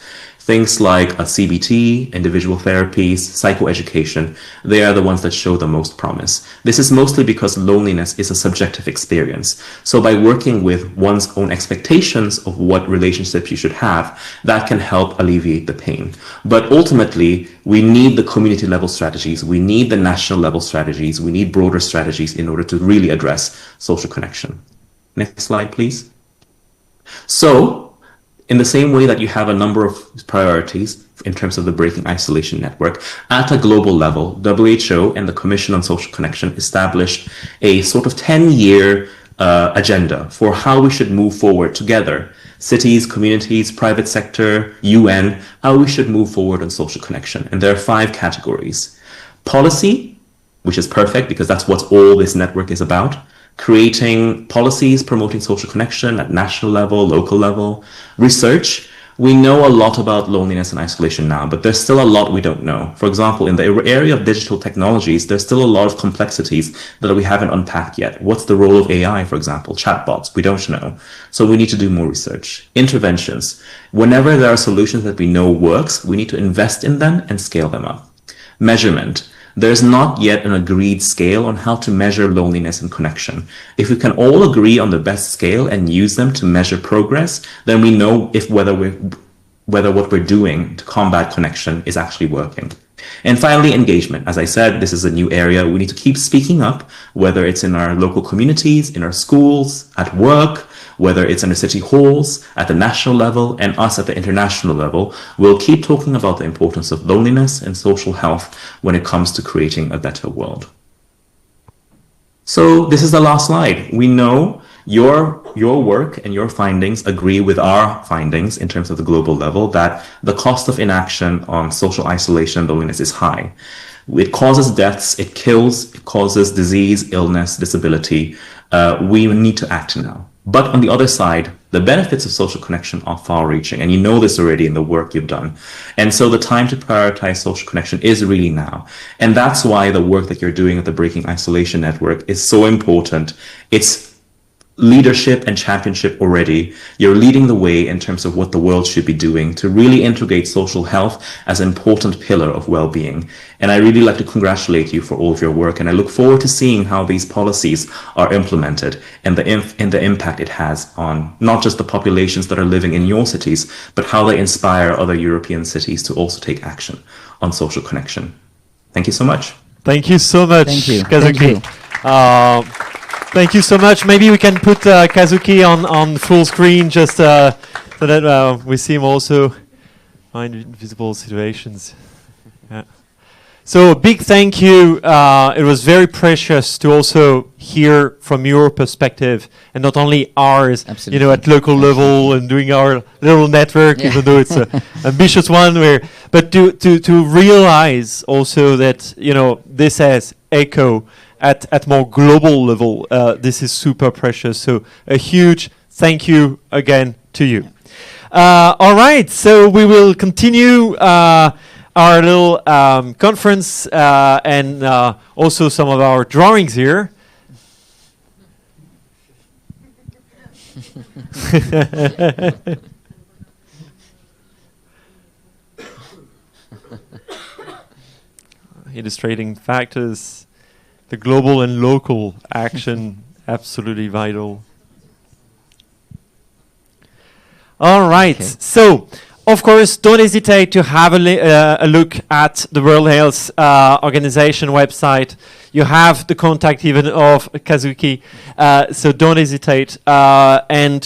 Things like a CBT, individual therapies, psychoeducation, they are the ones that show the most promise. This is mostly because loneliness is a subjective experience. So by working with one's own expectations of what relationships you should have, that can help alleviate the pain. But ultimately, we need the community level strategies, we need the national level strategies, we need broader strategies in order to really address social connection. Next slide, please. So, in the same way that you have a number of priorities in terms of the Breaking Isolation Network, at a global level, WHO and the Commission on Social Connection established a sort of 10-year agenda for how we should move forward together. Cities, communities, private sector, UN, how we should move forward on social connection. And there are 5 categories. Policy, which is perfect because that's what all this network is about. Creating policies promoting social connection at national level, local level. Research. We know a lot about loneliness and isolation now, but there's still a lot we don't know. For example, in the area of digital technologies, there's still a lot of complexities that we haven't unpacked yet. What's the role of AI, for example? Chatbots, we don't know. So we need to do more research. Interventions. Whenever there are solutions that we know works, we need to invest in them and scale them up. Measurement. There's not yet an agreed scale on how to measure loneliness and connection. If we can all agree on the best scale and use them to measure progress, then we know whether what we're doing to combat connection is actually working. And finally, engagement. As I said, this is a new area. We need to keep speaking up, whether it's in our local communities, in our schools, at work, whether it's in the city halls, at the national level, and us at the international level. We'll keep talking about the importance of loneliness and social health when it comes to creating a better world. So this is the last slide. We know your work and your findings agree with our findings in terms of the global level that the cost of inaction on social isolation and loneliness is high. It causes deaths, it kills, it causes disease, illness, disability. We need to act now. But on the other side, the benefits of social connection are far-reaching, and you know this already in the work you've done. And so the time to prioritize social connection is really now. And that's why the work that you're doing at the Breaking Isolation Network is so important. It's leadership and championship already. You're leading the way in terms of what the world should be doing to really integrate social health as an important pillar of well-being. And I really like to congratulate you for all of your work, and I look forward to seeing how these policies are implemented and the impact it has on not just the populations that are living in your cities, but how they inspire other European cities to also take action on social connection. Thank you so much. Thank you so much, Thank you. Kazuki. Thank you. Thank you so much. Maybe we can put Kazuki on full screen just so that we see him also find invisible situations. Yeah. So a big thank you. It was very precious to also hear from your perspective and not only ours, Absolutely. at local level and doing our little network, Yeah. even though it's an ambitious one. But to realize also that, this has echo at more global level. This is super precious. So a huge thank you again to you. All right, so we will continue our little conference and also some of our drawings here. Illustrating factors, the global and local action, absolutely vital. All right, so of course, don't hesitate to have a look at the World Health Organization website. You have the contact even of Kazuki, so don't hesitate. And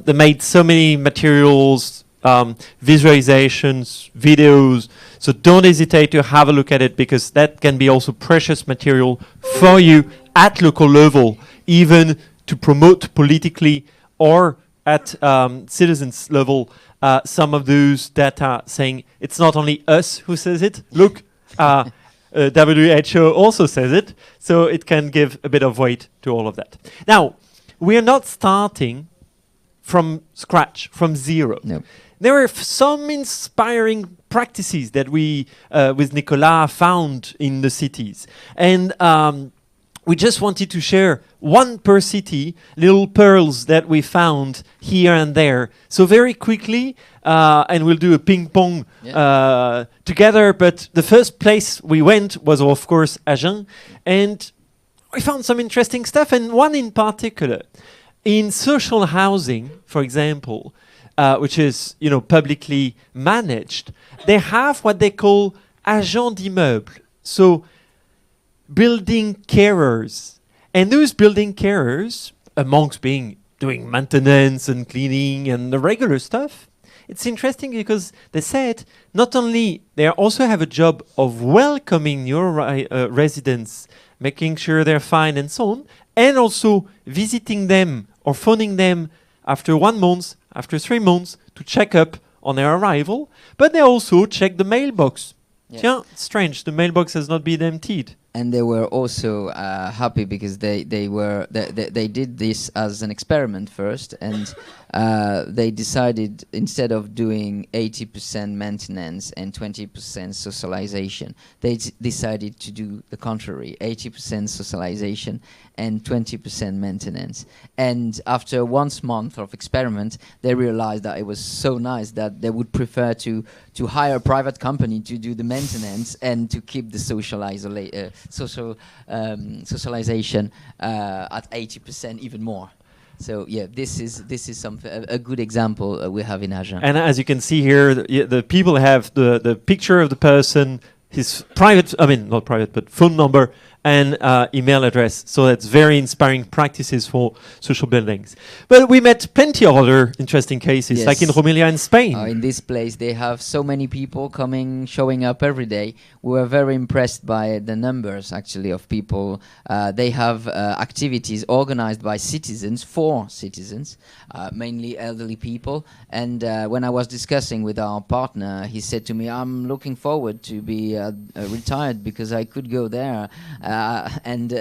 they made so many materials, visualizations, videos, so don't hesitate to have a look at it, because that can be also precious material for you at local level, even to promote politically or at citizens level. Some of those data saying it's not only us who says it. Look, WHO also says it, so it can give a bit of weight to all of that. Now, we are not starting from scratch, from zero. No. There are some inspiring practices that we, with Nicolas, found in the cities. And we just wanted to share one per city, little pearls that we found here and there. So very quickly, and we'll do a ping pong together. But the first place we went was, of course, Agen. And we found some interesting stuff, and one in particular. In social housing, for example, which is, publicly managed, they have what they call agents d'immeuble. So building carers. And those building carers, amongst doing maintenance and cleaning and the regular stuff, it's interesting because they said not only they also have a job of welcoming your residents, making sure they're fine and so on, and also visiting them or phoning them after 1 month, after 3 months to check up on their arrival, but they also check the mailbox. Yeah, strange, the mailbox has not been emptied. And they were also happy because they did this as an experiment first, and they decided, instead of doing 80% maintenance and 20% socialization, they decided to do the contrary: 80% socialization and 20% maintenance. And after 1 month of experiment, they realized that it was so nice that they would prefer to hire a private company to do the maintenance and to keep the socialization at 80%, even more. So yeah, this is something, a good example we have in Agen. And as you can see here, the people have the picture of the person, his not private, but phone number and email address. So that's very inspiring practices for social buildings. But we met plenty of other interesting cases, like in Romelia in Spain. In this place, they have so many people showing up every day. We were very impressed by the numbers, actually, of people. They have activities organized by citizens, for citizens, mainly elderly people. And when I was discussing with our partner, he said to me, I'm looking forward to be retired, because I could go there and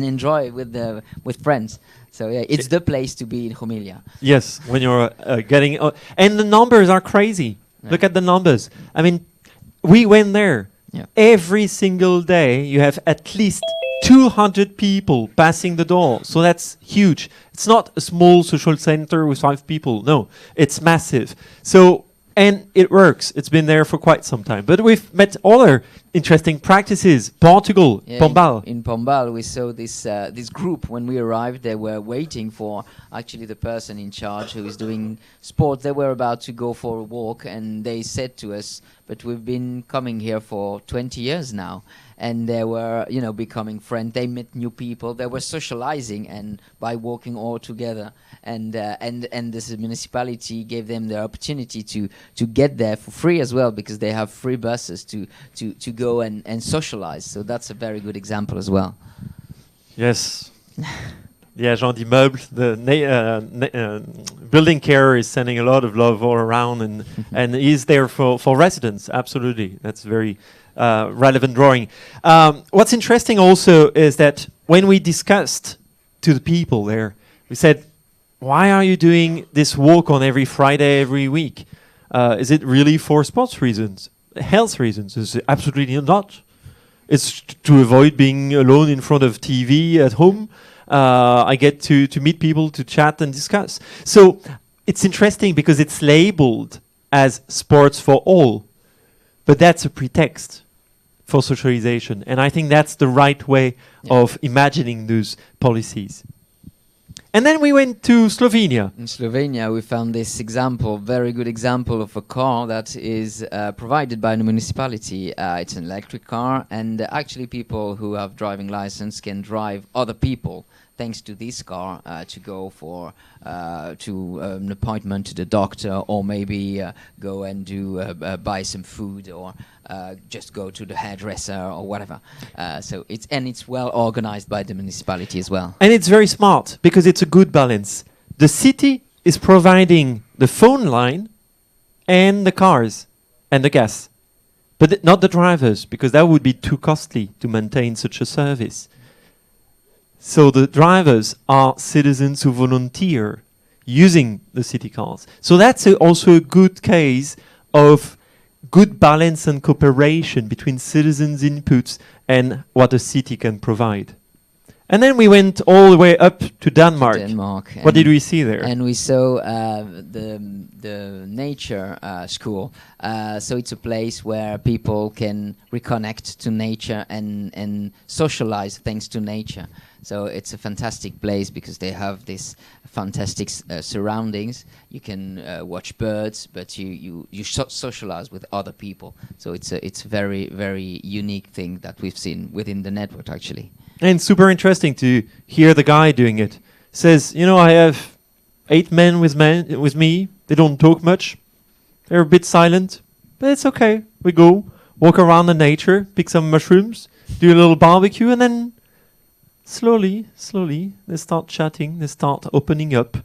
enjoy with friends. So yeah, it's the place to be in Romelia. Yes, when you're getting... and the numbers are crazy. Yeah. Look at the numbers. I mean, we went there. Yeah. Every single day, you have at least 200 people passing the door. So that's huge. It's not a small social center with 5 people. No, it's massive. So... and it works. It's been there for quite some time. But we've met other interesting practices. Portugal, Pombal. In Pombal, we saw this group. When we arrived, they were waiting for actually the person in charge who is doing sport. They were about to go for a walk, and they said to us, but we've been coming here for 20 years now, and they were, becoming friends. They met new people. They were socializing, and by walking all together, and this municipality gave them the opportunity to get there for free as well, because they have free buses to go and socialize. So that's a very good example as well. Yes. The agent d'immeuble, the building care is sending a lot of love all around, and is there for residents. Absolutely, that's very relevant drawing. What's interesting also is that when we discussed to the people there, we said, why are you doing this walk on every Friday every week? Is it really for sports reasons, health reasons? Is it absolutely not. It's to avoid being alone in front of TV at home. I get to meet people, to chat and discuss. So it's interesting because it's labeled as sports for all, but that's a pretext for socialization. And I think that's the right way of imagining those policies. And then we went to Slovenia. In Slovenia, we found this example, very good example of a car that is provided by the municipality. It's an electric car, and actually people who have driving license can drive other people thanks to this car to go for an appointment to the doctor, or maybe go and do buy some food, or just go to the hairdresser or whatever. So it's well organized by the municipality as well. And it's very smart because it's a good balance. The city is providing the phone line and the cars and the gas, but not the drivers, because that would be too costly to maintain such a service. So the drivers are citizens who volunteer using the city cars. So that's also a good case of good balance and cooperation between citizens' inputs and what a city can provide. And then we went all the way up to Denmark. What did we see there? And we saw the nature school. So it's a place where people can reconnect to nature and socialize thanks to nature. So it's a fantastic place because they have this fantastic surroundings. You can watch birds, but you socialize with other people. So it's a very, very unique thing that we've seen within the network, actually. And super interesting to hear the guy doing it. Says, I have 8 men with me. They don't talk much. They're a bit silent, but it's okay. We go, walk around the nature, pick some mushrooms, do a little barbecue, and then slowly, they start chatting. They start opening up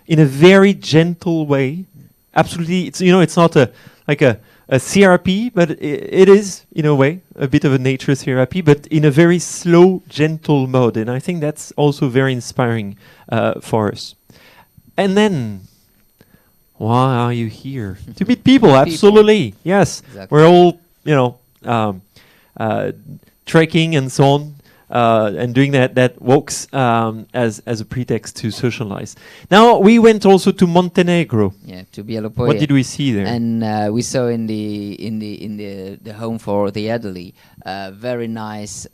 in a very gentle way. Absolutely, it's not a therapy, but it is, in a way, a bit of a nature therapy, but in a very slow, gentle mode. And I think that's also very inspiring for us. And then, why are you here? To meet people, absolutely. Yes, exactly. We're all, trekking and so on. And doing that walks as a pretext to socialize. Now we went also to Montenegro. Yeah, to Bielopoje. What did we see there? And we saw in the home for the elderly, very nice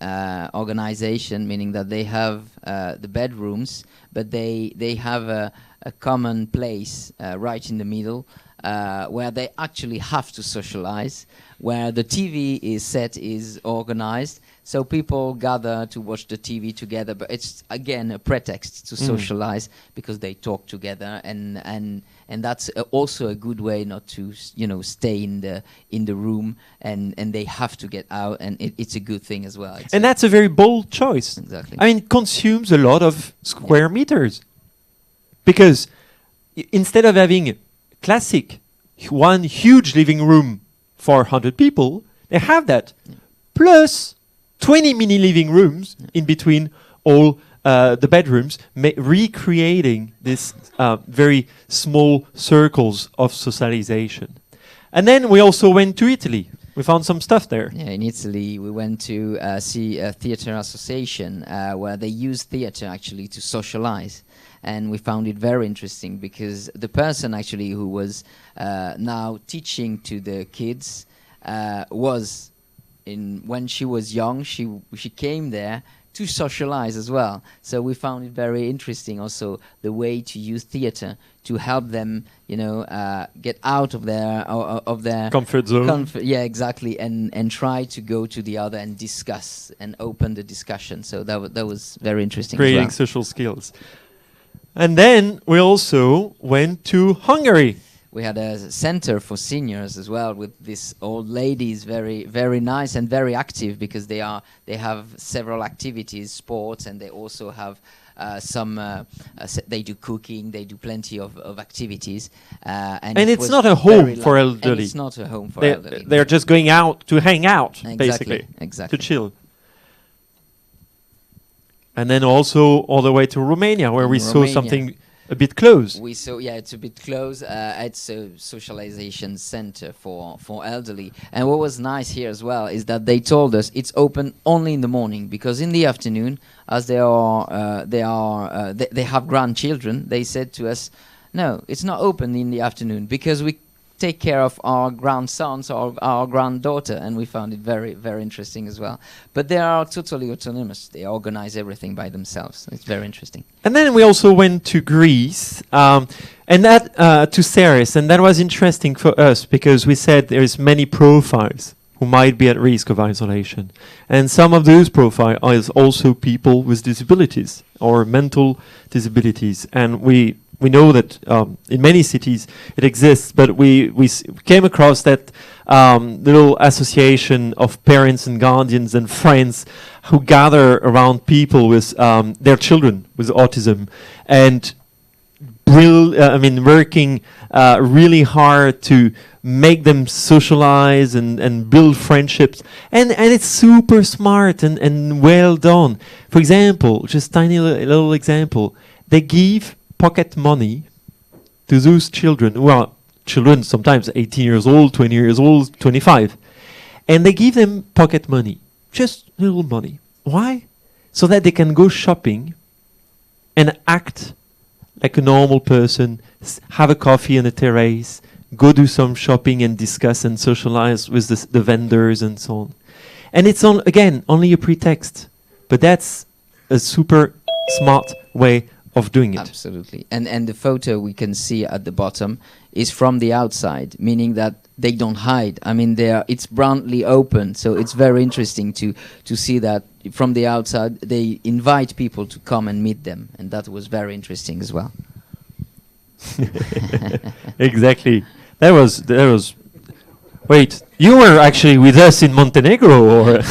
organization, meaning that they have the bedrooms, but they have a common place right in the middle where they actually have to socialize, where the TV is organized. So people gather to watch the TV together, but it's again a pretext to socialize because they talk together, and that's also a good way not to stay in the room, and they have to get out, and it's a good thing as well. And that's a very bold choice. Exactly. I mean, it consumes a lot of square meters, because instead of having classic one huge living room for 100 people, they have that plus 20 mini living rooms in between all the bedrooms, recreating this very small circles of socialization. And then we also went to Italy. We found some stuff there. Yeah, in Italy we went to see a theatre association where they use theatre actually to socialize. And we found it very interesting because the person actually who was now teaching to the kids was when she was young, she came there to socialize as well. So we found it very interesting also the way to use theater to help them, you know, get out of their Comfort zone. Yeah, exactly, and try to go to the other and discuss and open the discussion. So that was very interesting. Creating as well. social skills. And then we also went to Hungary. We had a center for seniors as well with these old ladies, very nice and very active because they have several activities, sports, and they also have they do cooking, they do plenty of activities. And it's not a home for elderly. And it's not a home for elderly. They're just going out to hang out, Exactly. basically, to chill. And then also all the way to Romania, where we saw something a bit close. We saw, yeah, it's a bit close. It's a socialization center for elderly. And what was nice here as well is that they told us it's open only in the morning, because in the afternoon, as they have grandchildren, they said to us, no, it's not open in the afternoon because we take care of our grandsons or our granddaughter, and we found it very interesting as well. But they are totally autonomous. They organize everything by themselves. It's very interesting. And then we also went to Greece, and that to Ceres, and that was interesting for us because we said there's many profiles who might be at risk of isolation, and some of those profiles are also people with disabilities or mental disabilities, and we know that in many cities it exists, but we came across that little association of parents and guardians and friends who gather around people with their children with autism, and working really hard to make them socialize and build friendships, and it's super smart and well done. For example, just tiny little example, they give pocket money to those children, who are children sometimes 18 years old, 20 years old, 25, and they give them pocket money, just little money. Why? So that they can go shopping and act like a normal person, have a coffee on a terrace, go do some shopping and discuss and socialize with the vendors and so on. And it's only a pretext, but that's a super smart way of doing it. Absolutely. And the photo we can see at the bottom is from the outside, meaning that they don't hide. I mean, it's brandly open, so it's very interesting to see that from the outside they invite people to come and meet them, and that was very interesting as well. Exactly. That was. Wait, you were actually with us in Montenegro, or?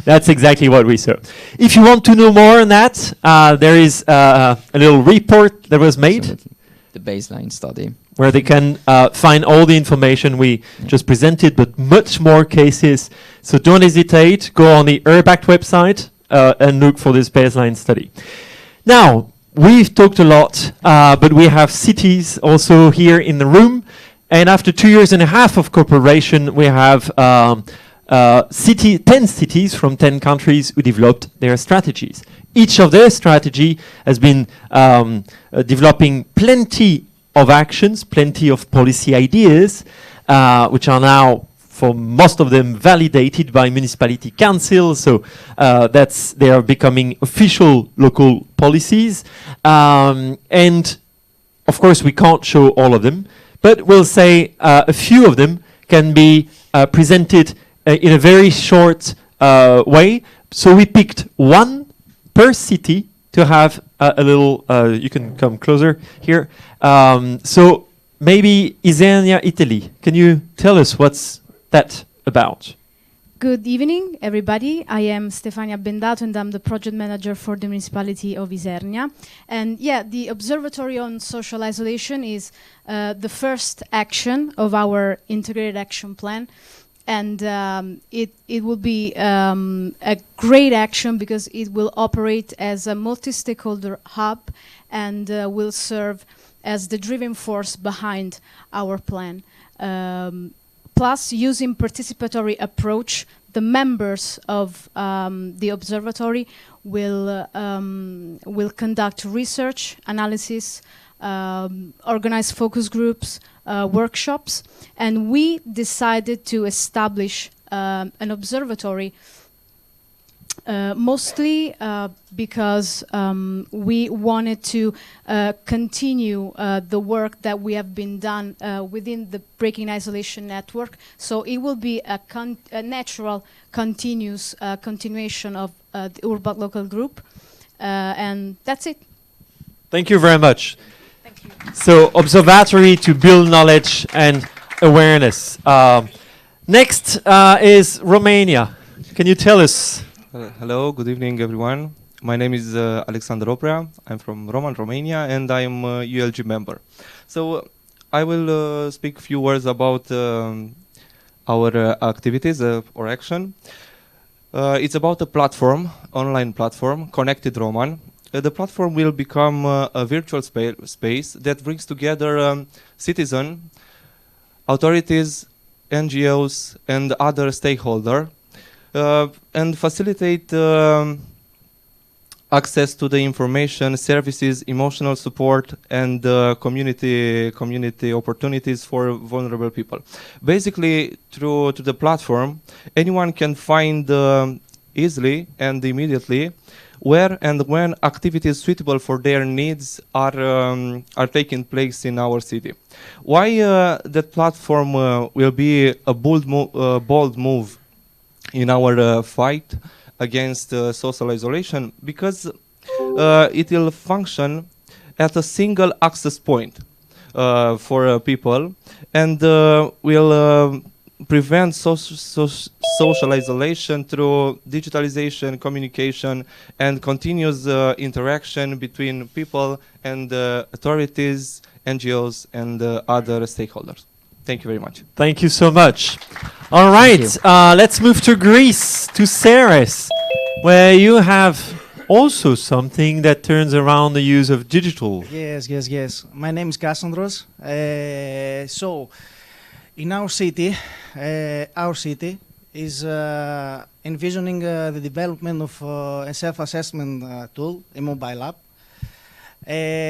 That's exactly what we saw. If you want to know more on that, there is a little report that was made. Absolutely. The baseline study. Where they can find all the information we just presented, but much more cases. So don't hesitate, go on the ERBACT website and look for this baseline study. Now, we've talked a lot, but we have cities also here in the room. And after 2 years and a half of cooperation, we have 10 cities from 10 countries who developed their strategies. Each of their strategy has been developing plenty of actions, plenty of policy ideas, which are now, for most of them, validated by municipality council. So they are becoming official local policies. And of course, we can't show all of them, but we'll say a few of them can be presented in a very short way. So we picked one per city to have a little, you can come closer here. So maybe Isernia, Italy. Can you tell us what's that about? Good evening, everybody. I am Stefania Bendato, and I'm the project manager for the municipality of Isernia. And yeah, the Observatory on Social Isolation is the first action of our integrated action plan. And it will be a great action because it will operate as a multi-stakeholder hub and will serve as the driving force behind our plan. Plus, using participatory approach, the members of the observatory will conduct research, analysis, organize focus groups, workshops, and we decided to establish an observatory mostly because we wanted to continue the work that we have been done within the Breaking Isolation Network. So it will be a natural, continuous continuation of the Urban Local Group. And that's it. Thank you very much. Thank you. So, observatory to build knowledge and awareness. Next is Romania. Can you tell us? Hello, good evening, everyone. My name is Alexander Oprea. I'm from Roman, Romania, and I'm a ULG member. So I will speak a few words about our activities or action. It's about a platform, online platform, Connected Roman. The platform will become a virtual space that brings together citizens, authorities, NGOs, and other stakeholders, and facilitate access to the information, services, emotional support, and community opportunities for vulnerable people. Basically, through the platform, anyone can find easily and immediately where and when activities suitable for their needs are taking place in our city. Why that platform will be a bold move in our fight against social isolation? Because it will function at a single access point for people, and will prevent social isolation through digitalization, communication, and continuous interaction between people and authorities, NGOs, and other stakeholders. Thank you very much. Thank you so much. All right, let's move to Greece, to Ceres, where you have also something that turns around the use of digital. Yes. My name is Kassandros. So, in our city is envisioning the development of a self-assessment tool, a mobile app,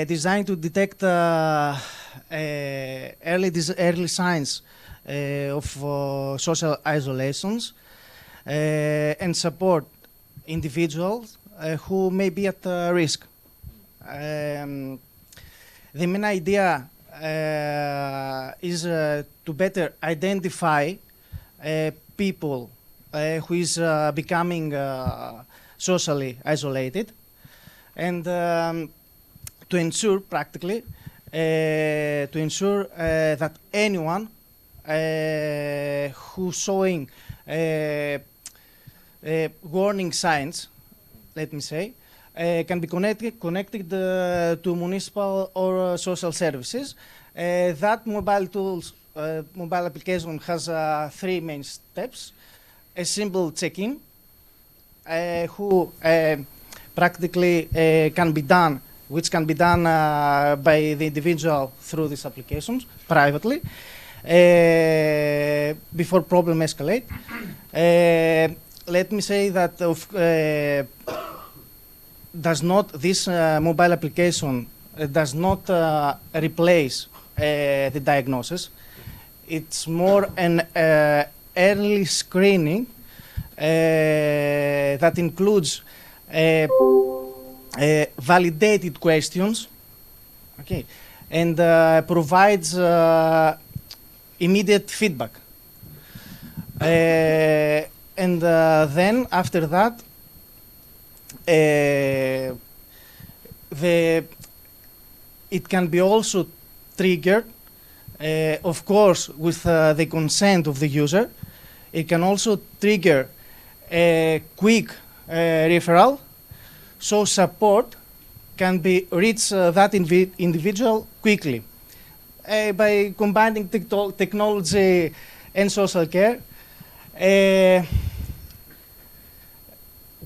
designed to detect early signs of social isolations and support individuals who may be at risk. The main idea is to better identify people who is becoming socially isolated, and to ensure practically that anyone who's showing warning signs, let me say, can be connected to municipal or social services. That mobile application has 3 main steps. A simple check-in, who practically can be done, which can be done by the individual through these applications privately, before problem escalate. Let me say that this mobile application does not replace the diagnosis. It's more an early screening that includes validated questions, okay, and provides immediate feedback. And then after that, it can be also triggered, of course, with the consent of the user. It can also trigger a quick referral, so support can be reach that individual quickly. By combining technology and social care,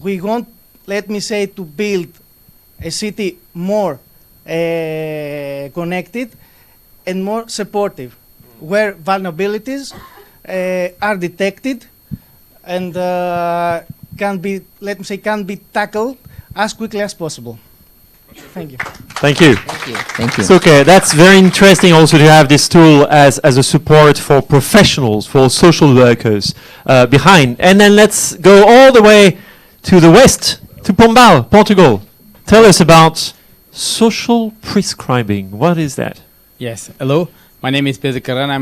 we want, let me say, to build a city more connected and more supportive, where vulnerabilities are detected and can be, let me say, can be tackled as quickly as possible. Thank you. Thank you. Thank you. Thank you. So, okay, that's very interesting also to have this tool as a support for professionals, for social workers behind. And then let's go all the way to the west, to Pombal, Portugal. Tell us about social prescribing. What is that? Yes, hello. My name is Pedro Carrana.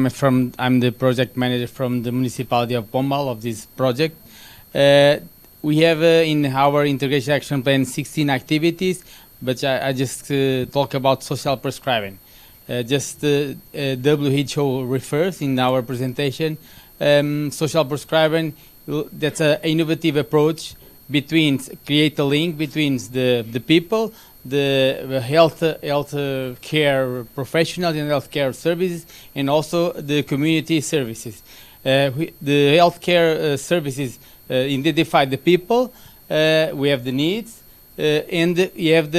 I'm the project manager from the municipality of Pombal of this project. We have in our integration action plan 16 activities, but I just talk about social prescribing. WHO refers in our presentation. Social prescribing, that's an innovative approach between create a link between the people, the health care professionals and healthcare services, and also the community services. The healthcare services identify the people. We have the needs, and we have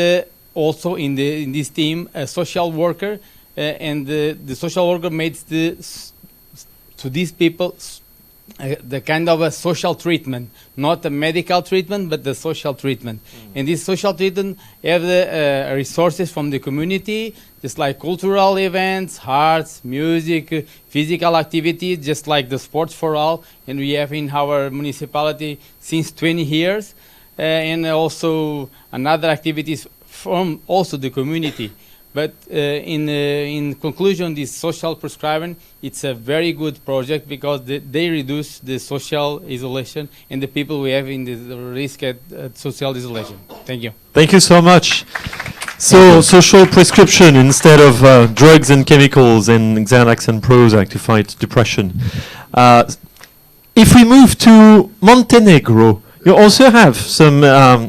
also in this team a social worker, and the social worker makes to these people the kind of a social treatment, not a medical treatment, but the social treatment. And this social treatment have the resources from the community, just like cultural events, arts, music, physical activity, just like the sports for all. And we have in our municipality since 20 years, and also another activities from also the community. But in conclusion, this social prescribing, it's a very good project because they reduce the social isolation and the people we have in the risk at social isolation. Thank you. Thank you so much. So, social prescription instead of drugs and chemicals and Xanax and Prozac to fight depression. If we move to Montenegro, you also have some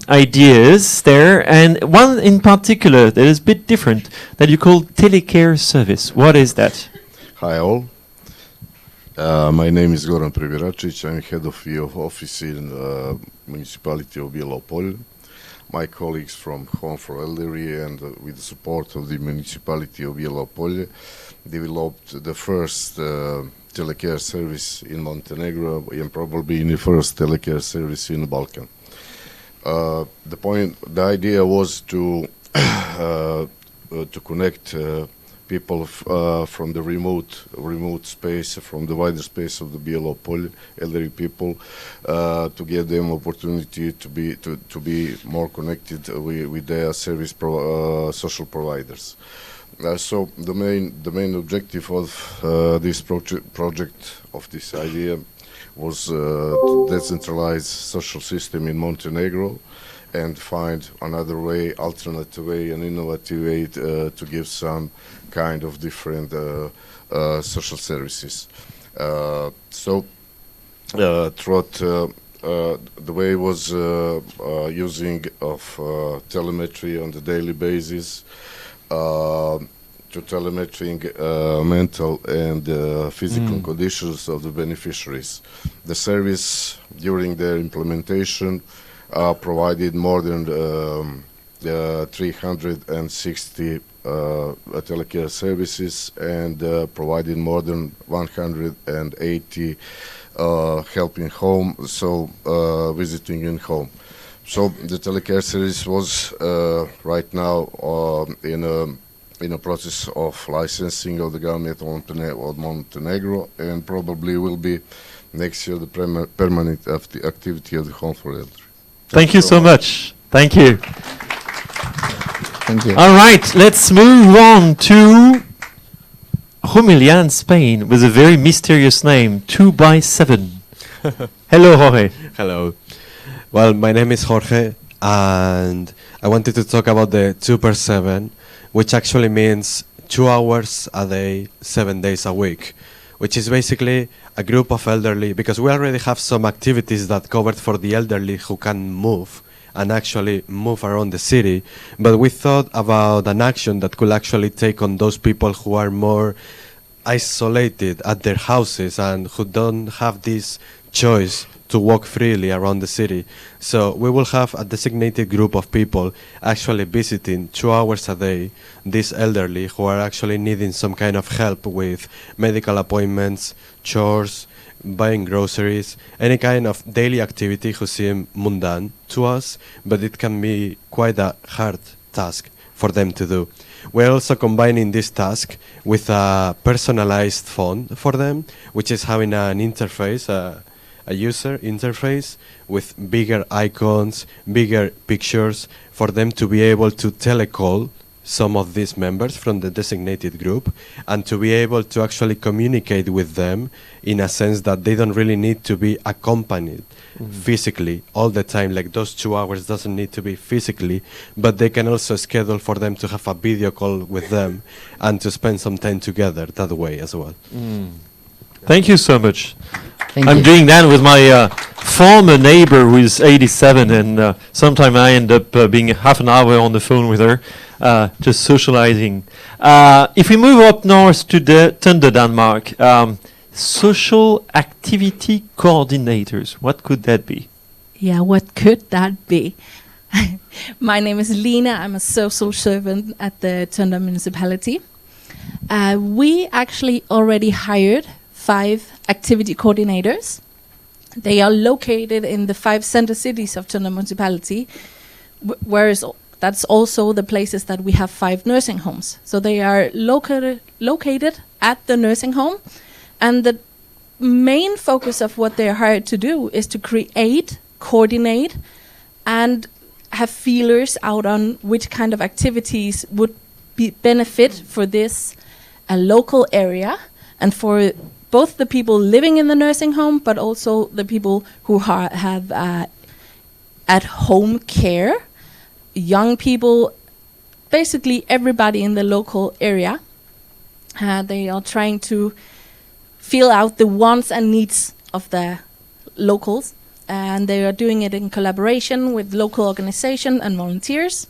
ideas there, and one in particular that is a bit different that you call telecare service. What is that? Hi all. My name is Goran Priviracic. I'm head of the office in municipality of Bijelo Polje. My colleagues from Home for Elderly and with the support of the municipality of Bijelo Polje developed the first telecare service in Montenegro and probably in the first telecare service in the Balkan. The idea was to connect people from the remote space, from the wider space of the Bijelo Polje, elderly people, to give them opportunity to be more connected with their service social providers. So the main objective of this project of this idea was to decentralize social system in Montenegro and find another way, alternative way, an innovative way to give some kind of different social services. Throughout the way was using of telemetry on the daily basis, to telemetering mental and physical conditions of the beneficiaries. The service during their implementation provided more than 360 telecare services and provided more than 180 helping home, so visiting in home. So the telecare service was right now in a process of licensing of the government of Montenegro, and probably will be next year the permanent activity of the Home for Elderly. Thank you so much. Thank you. Thank you. All right, let's move on to Romilian, Spain, with a very mysterious name, 2x7. Hello, Jorge. Hello. Well, my name is Jorge, and I wanted to talk about the 2x7, which actually means 2 hours a day, 7 days a week, which is basically a group of elderly, because we already have some activities that covered for the elderly who can move and actually move around the city, but we thought about an action that could actually take on those people who are more isolated at their houses and who don't have this choice to walk freely around the city. So we will have a designated group of people actually visiting 2 hours a day these elderly who are actually needing some kind of help with medical appointments, chores, buying groceries, any kind of daily activity who seem mundane to us, but it can be quite a hard task for them to do. We're also combining this task with a personalized phone for them, which is having an interface, a user interface with bigger icons, bigger pictures, for them to be able to telecall some of these members from the designated group and to be able to actually communicate with them in a sense that they don't really need to be accompanied physically all the time. Like those 2 hours doesn't need to be physically, but they can also schedule for them to have a video call with them and to spend some time together that way as well. Thank you so much. I'm doing that with my former neighbor who is 87, and sometimes I end up being half an hour on the phone with her, just socializing. If we move up north to Tønder, Denmark, social activity coordinators, what could that be? Yeah, what could that be? My name is Lina. I'm a social servant at the Tønder municipality. We actually already hired 5 activity coordinators. They are located in the 5 center cities of Tønder municipality, whereas that's also the places that we have 5 nursing homes. So they are located at the nursing home, and the main focus of what they're hired to do is to create, coordinate, and have feelers out on which kind of activities would be benefit for this local area and for both the people living in the nursing home, but also the people who have at-home care, young people, basically everybody in the local area. They are trying to feel out the wants and needs of the locals, and they are doing it in collaboration with local organizations and volunteers.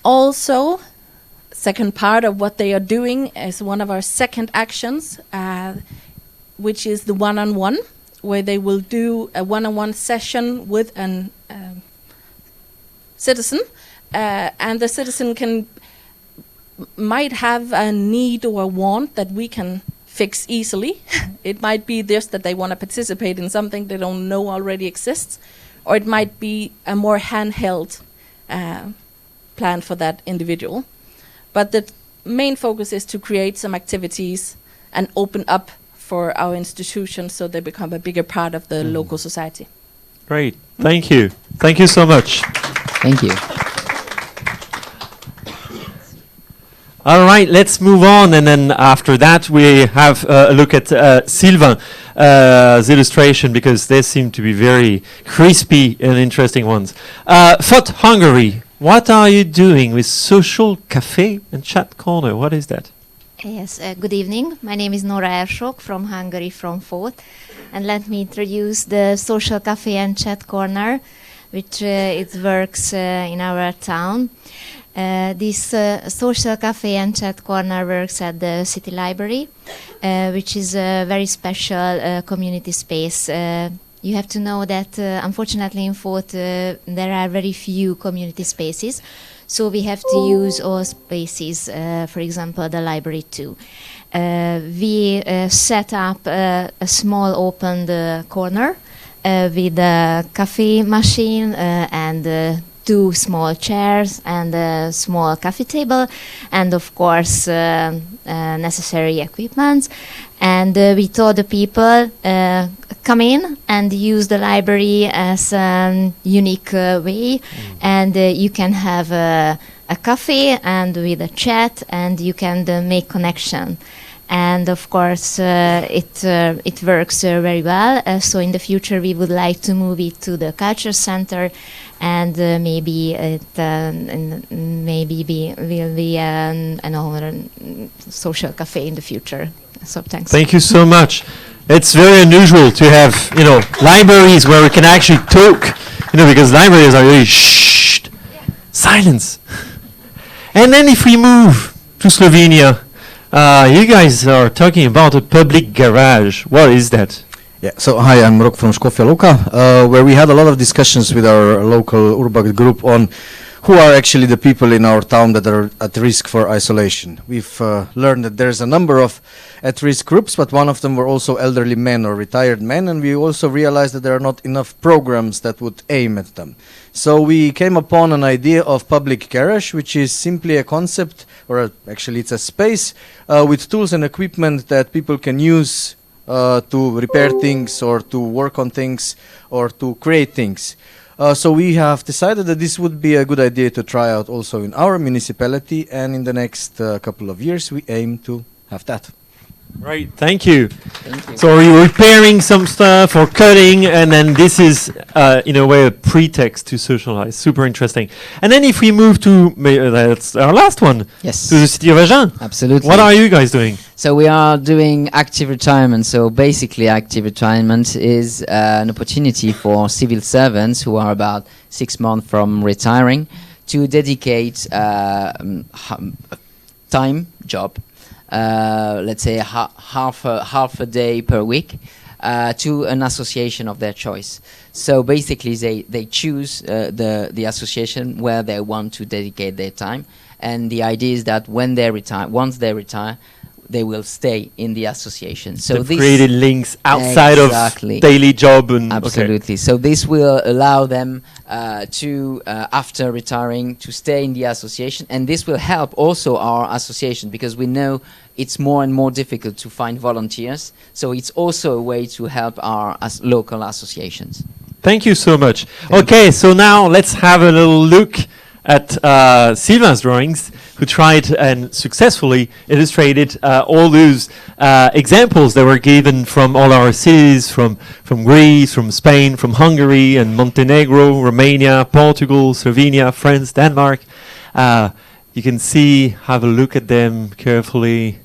Also, second part of what they are doing is one of our second actions, which is the one-on-one, where they will do a one-on-one session with a citizen, and the citizen might have a need or a want that we can fix easily. It might be this, that they want to participate in something they don't know already exists, or it might be a more handheld plan for that individual. But the main focus is to create some activities and open up for our institutions so they become a bigger part of the local society. Great. Thank you. Thank you so much. Thank you. All right, let's move on, and then after that we have a look at Sylvain's illustration, because they seem to be very crispy and interesting ones. FOT Hungary, what are you doing with Social Cafe and Chat Corner? What is that? Yes, good evening. My name is Nora Ersok from Hungary, from FOT, and let me introduce the Social Cafe and Chat Corner, which it works in our town. This Social Cafe and Chat Corner works at the City Library, which is a very special community space. You have to know that unfortunately in FOT there are very few community spaces, so we have to use all spaces, for example the library too. We set up a small open corner with a coffee machine and 2 small chairs and a small coffee table, and of course necessary equipment. And we told the people, come in and use the library as a unique way, and you can have a coffee and with a chat, and you can make connection. And of course it works very well. So in the future we would like to move it to the culture center, and maybe it will be another social cafe in the future. So thanks. Thank you so much. It's very unusual to have, libraries where we can actually talk, because libraries are really silence. And then if we move to Slovenia, you guys are talking about a public garage. What is that? Yeah, so hi, I'm Rok from Škofja Loka, where we had a lot of discussions with our local Urbak group on who are actually the people in our town that are at risk for isolation. We've learned that there's a number of at-risk groups, but one of them were also elderly men or retired men, and we also realized that there are not enough programs that would aim at them. So we came upon an idea of public garage, which is simply a concept, or actually it's a space with tools and equipment that people can use to repair things or to work on things or to create things. So we have decided that this would be a good idea to try out also in our municipality, and in the next couple of years we aim to have that. Right, thank you. Thank you. So you're repairing some stuff or cutting, and then this is, in a way, a pretext to socialize. Super interesting. And then if we move to, that's our last one, Yes. to the city of Agen. Absolutely. What are you guys doing? So we are doing active retirement. So basically, active retirement is an opportunity for civil servants who are about 6 months from retiring to dedicate time job, let's say half a day per week, to an association of their choice. So basically, they choose the association where they want to dedicate their time, and the idea is that when they retire, once they retire, they will stay in the association. So They've this created links outside of daily job and absolutely. So this will allow them to after retiring to stay in the association, and this will help also our association, because we know it's more and more difficult to find volunteers. So it's also a way to help our local associations. Thank you so much. Okay, so now let's have a little look at Sylvain's drawings, who tried and successfully illustrated all those examples that were given from all our cities, from Greece, from Spain, from Hungary and Montenegro, Romania, Portugal, Slovenia, France, Denmark. You can see, have a look at them carefully.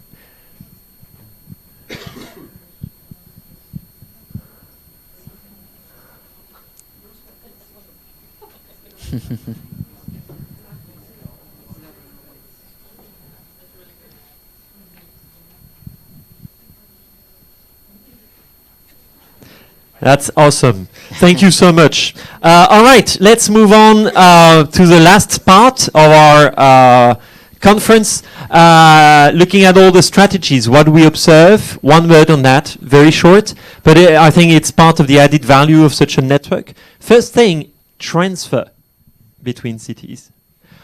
That's awesome. Thank you so much. All right, let's move on to the last part of our conference, looking at all the strategies, what we observe. One word on that, very short, but I think it's part of the added value of such a network. First thing, transfer between cities.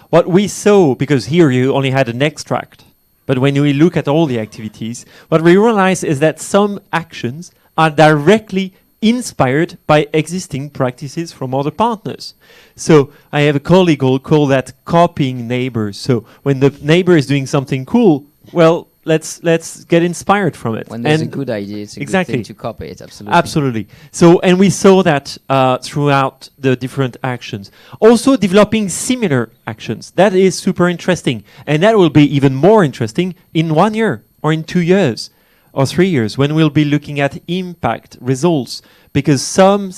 What we saw, because here you only had an extract, but when we look at all the activities, what we realize is that some actions are directly inspired by existing practices from other partners. So I have a colleague who call that copying neighbors. So when the neighbor is doing something cool, well, let's get inspired from it. When there's a good idea, it's a good thing to copy it. Absolutely. Absolutely. So, and we saw that throughout the different actions. Also developing similar actions. That is super interesting. And that will be even more interesting in 1 year or in 2 years. Or 3 years, when we'll be looking at impact results, because some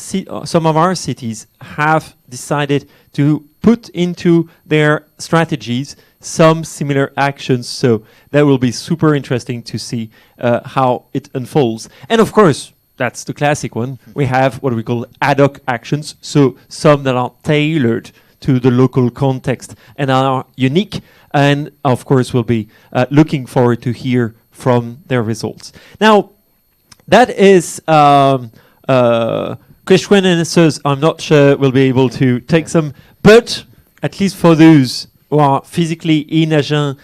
of our cities have decided to put into their strategies some similar actions. So that will be super interesting to see how it unfolds. And of course, that's the classic one. We have what we call ad hoc actions, so some that are tailored to the local context and are unique. And of course, we'll be looking forward to hear from their results. Now, that is question and answers. I'm not sure we'll be able to take some, but at least for those who are physically in Agen,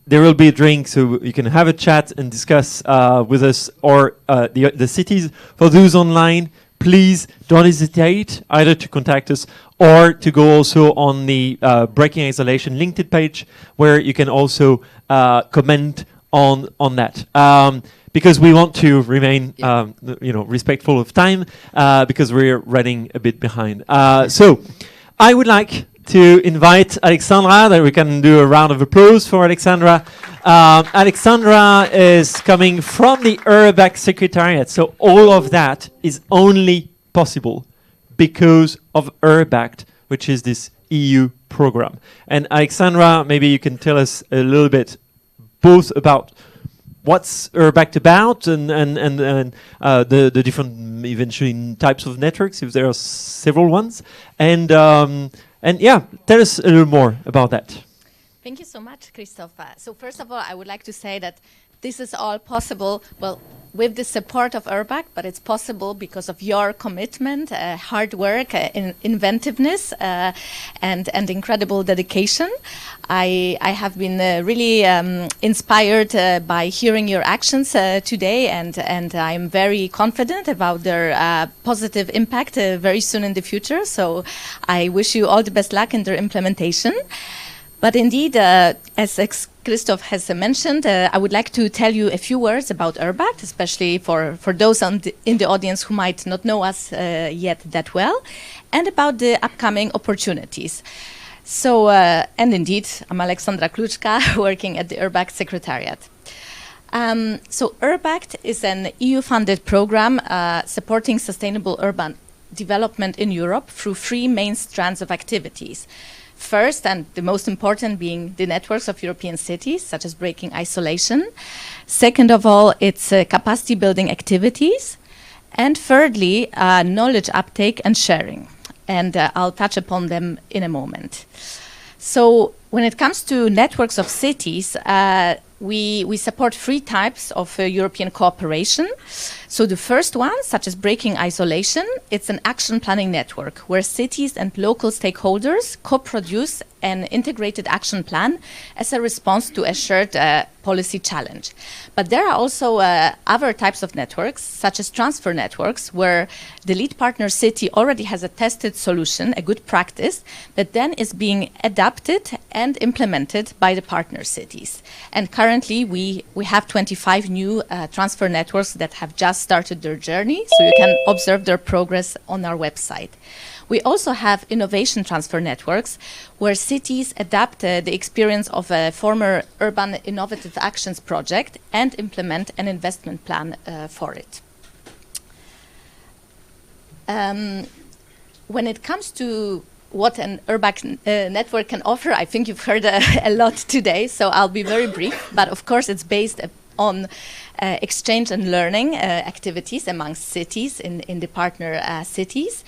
there will be a drink, so you can have a chat and discuss with us or the cities. For those online, please don't hesitate either to contact us or to go also on the Breaking Isolation LinkedIn page, where you can also comment on that, because we want to remain respectful of time, because we're running a bit behind. So I would like to invite Alexandra, that we can do a round of applause for Alexandra. Alexandra is coming from the URBAC Secretariat, so all of that is only possible because of URBAC, which is this EU program. And Alexandra, maybe you can tell us a little bit both about what's URBAC about and the different eventually types of networks, if there are several ones, and yeah, tell us a little more about that. Thank you so much, Christoph. So first of all, I would like to say that this is all possible, well, with the support of URBAC, but it's possible because of your commitment, hard work, inventiveness, and incredible dedication. I have been really inspired by hearing your actions today, and I'm very confident about their positive impact very soon in the future. So I wish you all the best luck in their implementation. But indeed, as Christoph has mentioned, I would like to tell you a few words about URBAC, especially for those in the audience who might not know us yet that well, and about the upcoming opportunities. So, and indeed, I'm Alexandra Kluczka, working at the URBAC Secretariat. So URBAC is an EU-funded program supporting sustainable urban development in Europe through 3 main strands of activities. First, and the most important, being the networks of European cities, such as breaking isolation. Second of all, it's capacity building activities. And thirdly, knowledge uptake and sharing. And I'll touch upon them in a moment. So when it comes to networks of cities, we support 3 types of European cooperation. So the first one, such as breaking isolation, it's an action planning network where cities and local stakeholders co-produce an integrated action plan as a response to a shared policy challenge. But there are also other types of networks, such as transfer networks, where the lead partner city already has a tested solution, a good practice, that then is being adapted and implemented by the partner cities. And currently, we have 25 new transfer networks that have just started their journey, so you can observe their progress on our website. We also have innovation transfer networks where cities adapt the experience of a former urban innovative actions project and implement an investment plan for it. When it comes to what an URBAC network can offer, I think you've heard a lot today, so I'll be very brief. But of course, it's based on exchange and learning activities amongst cities in the partner cities.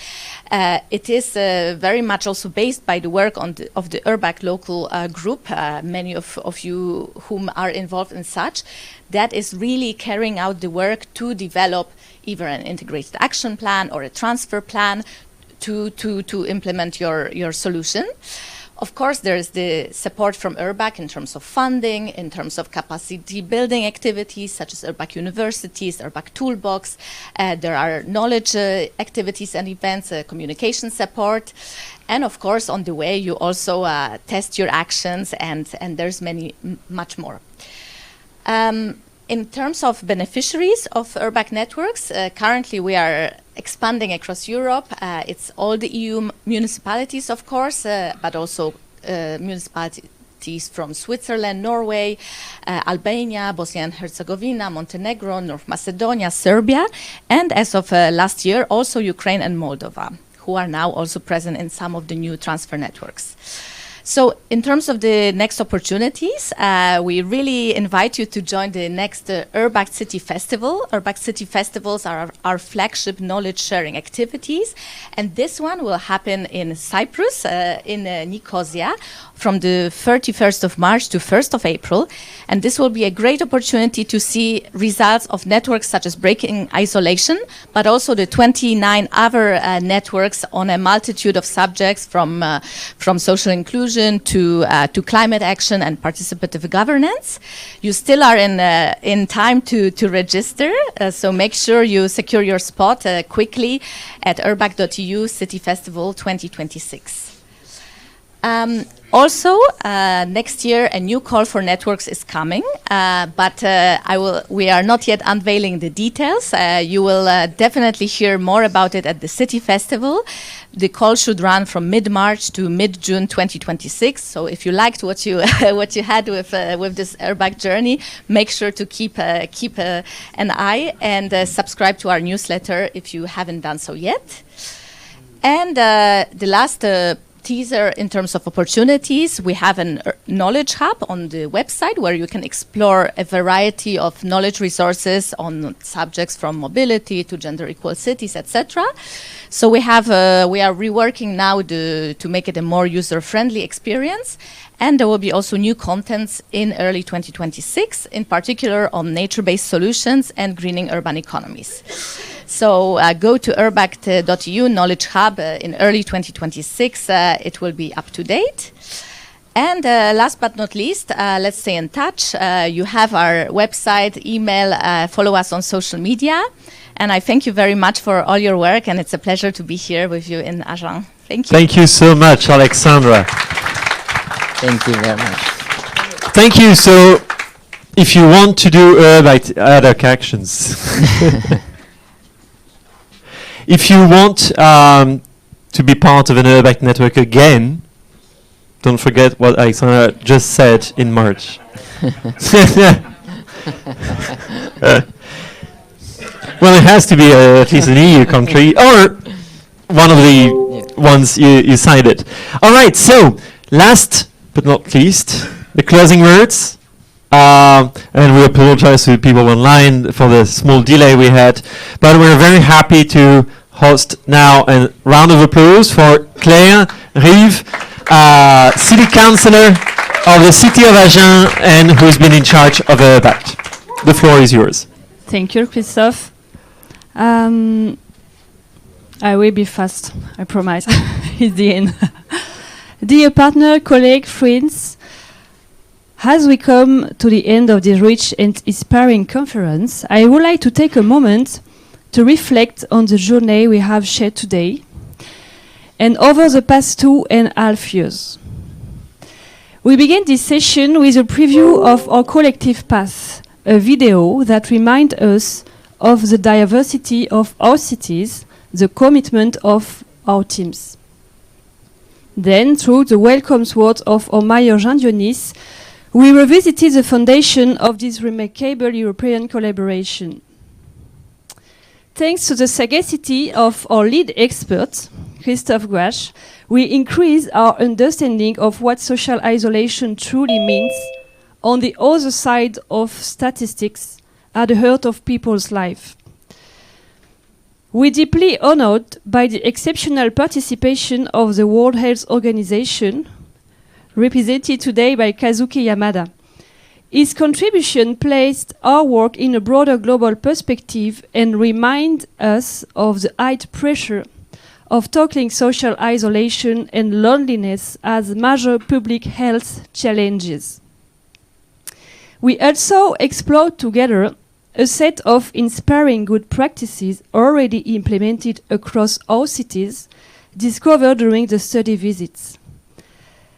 It is very much also based by the work of the URBAC local group, many of you whom are involved in such, that is really carrying out the work to develop either an integrated action plan or a transfer plan to implement your solution. Of course, there is the support from URBAC in terms of funding, in terms of capacity building activities, such as URBAC Universities, URBAC Toolbox. There are knowledge activities and events, communication support. And of course, on the way, you also test your actions, and there's much more. In terms of beneficiaries of URBAC networks, currently we are expanding across Europe. It's all the EU municipalities, of course, but also municipalities from Switzerland, Norway, Albania, Bosnia and Herzegovina, Montenegro, North Macedonia, Serbia, and as of last year, also Ukraine and Moldova, who are now also present in some of the new transfer networks. So in terms of the next opportunities, we really invite you to join the next URBAC City Festival. URBAC City Festivals are our flagship knowledge sharing activities. And this one will happen in Cyprus, in Nicosia, from the 31st of March to 1st of April. And this will be a great opportunity to see results of networks such as breaking isolation, but also the 29 other networks on a multitude of subjects from social inclusion to climate action and participative governance. You still are in time to register, so make sure you secure your spot quickly at urbac.eu City Festival 2026. Also, next year a new call for networks is coming, but we are not yet unveiling the details. You will definitely hear more about it at the City Festival. The call should run from mid-March to mid-June 2026. So if you liked what you had with this URBAC journey, make sure to keep an eye and subscribe to our newsletter if you haven't done so yet. And the last teaser in terms of opportunities, we have a knowledge hub on the website where you can explore a variety of knowledge resources on subjects from mobility to gender equal cities, etc. So we are reworking now to make it a more user-friendly experience. And there will be also new contents in early 2026, in particular on nature-based solutions and greening urban economies. So go to urbact.eu Knowledge Hub in early 2026. It will be up to date. And last but not least, let's stay in touch. You have our website, email, follow us on social media. And I thank you very much for all your work, and it's a pleasure to be here with you in Agen. Thank you. Thank you so much, Alexandra. Thank you very much. Thank you. So, if you want to do ad hoc actions, if you want to be part of an Urbact network again, don't forget what Alexandra just said in March. Well, it has to be at least an EU country, or one of the ones you signed it. All right, so last but not least, the closing words. And we apologize to people online for the small delay we had, but we're very happy to host now a round of applause for Claire Rive, City Councillor of the City of Agen, and who's been in charge of Urbact. The floor is yours. Thank you, Christophe. I will be fast, I promise. It's the end. Dear partner, colleague, friends, as we come to the end of this rich and inspiring conference, I would like to take a moment to reflect on the journey we have shared today and over the past 2.5 years. We began this session with a preview of our collective path, a video that reminds us of the diversity of our cities, the commitment of our teams. Then, through the welcome words of our Mayor Jean Dionis, we revisited the foundation of this remarkable European collaboration. Thanks to the sagacity of our lead expert, Christophe Gouache, we increase our understanding of what social isolation truly means on the other side of statistics at the heart of people's life. We're deeply honored by the exceptional participation of the World Health Organization, represented today by Kazuki Yamada. His contribution placed our work in a broader global perspective and remind us of the high pressure of tackling social isolation and loneliness as major public health challenges. We also explored together a set of inspiring good practices already implemented across all cities, discovered during the study visits.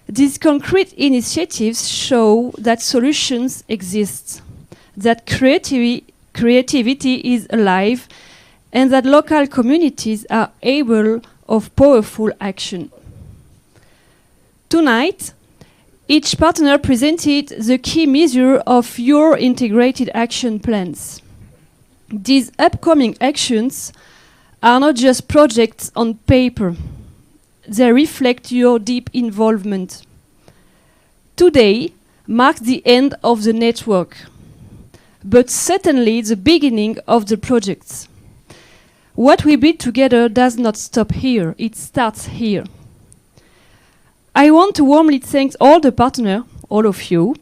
These concrete initiatives show that solutions exist, that creativity is alive, and that local communities are able of powerful action. Tonight, each partner presented the key measure of your integrated action plans. These upcoming actions are not just projects on paper. They reflect your deep involvement. Today marks the end of the network, but certainly the beginning of the projects. What we build together does not stop here, it starts here. I want to warmly thank all the partners, all of you.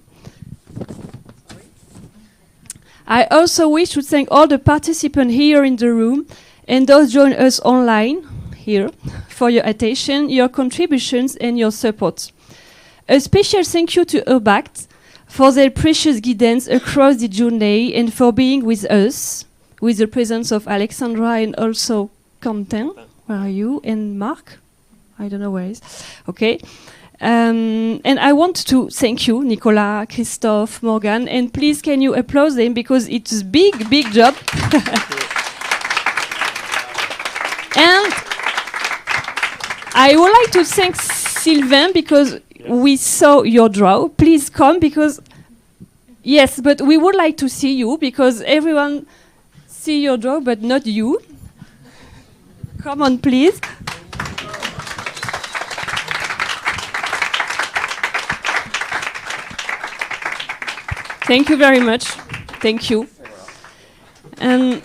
I also wish to thank all the participants here in the room and those join us online here for your attention, your contributions and your support. A special thank you to Urbact for their precious guidance across the journey and for being with us, with the presence of Alexandra and also Quentin, where are you, and Marc? I don't know where he is. Okay. And I want to thank you, Nicolas, Christophe, Morgan, and please can you applaud them because it's a big, big job. And I would like to thank Sylvain because we saw your draw. Please come because, yes, but we would like to see you because everyone see your draw, but not you. Come on, please. Thank you very much. Thank you. And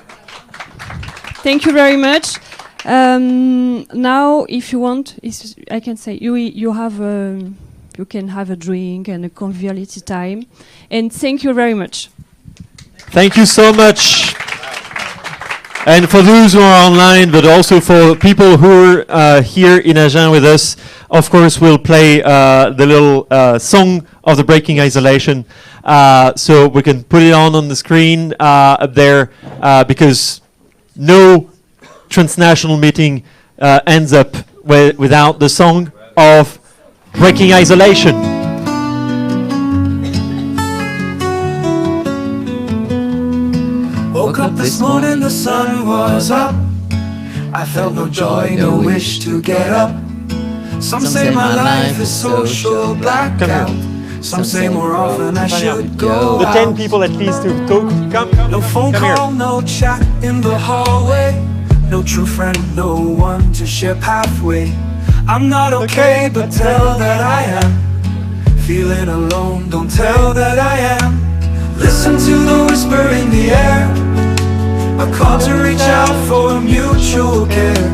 thank you very much. Now, if you want, I can say you have You can have a drink and a conviviality time. And thank you very much. Thank you so much. And for those who are online, but also for people who are here in Agen with us, of course, we'll play the little song of the Breaking Isolation. So we can put it on the screen up there, because no transnational meeting ends up without the song of Breaking Isolation. Woke up this morning, the sun was up. I felt no joy, no wish to get up. Some say my life is social blackout. Some say more often I should go The 10 out. people at least who talk, come. No phone call, no chat in the hallway. No true friend, no one to share pathway. I'm not okay, but tell that I am. Feeling alone, don't tell that I am. Listen to the whisper in the air, a call to reach out for mutual care.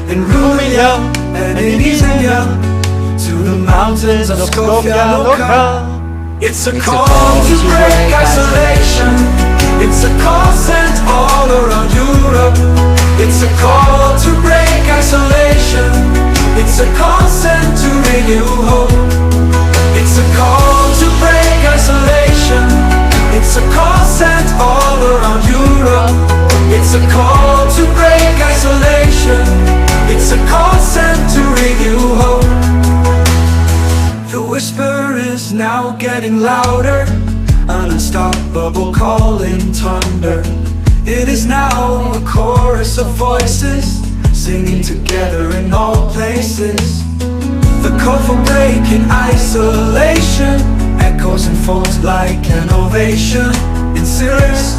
In Rumia and in Izenia, to the mountains of Skopje Loka. It's a call to break isolation. It's a call sent all around Europe. It's a call to break isolation. It's a call sent to renew hope. It's a call to break isolation. It's a call sent all around Europe. It's a call to break isolation. It's a call sent to renew hope. The whisper is now getting louder, an unstoppable call in thunder. It is now a chorus of voices, singing together in all places. The call for breaking isolation echoes and falls like an ovation. In Sirius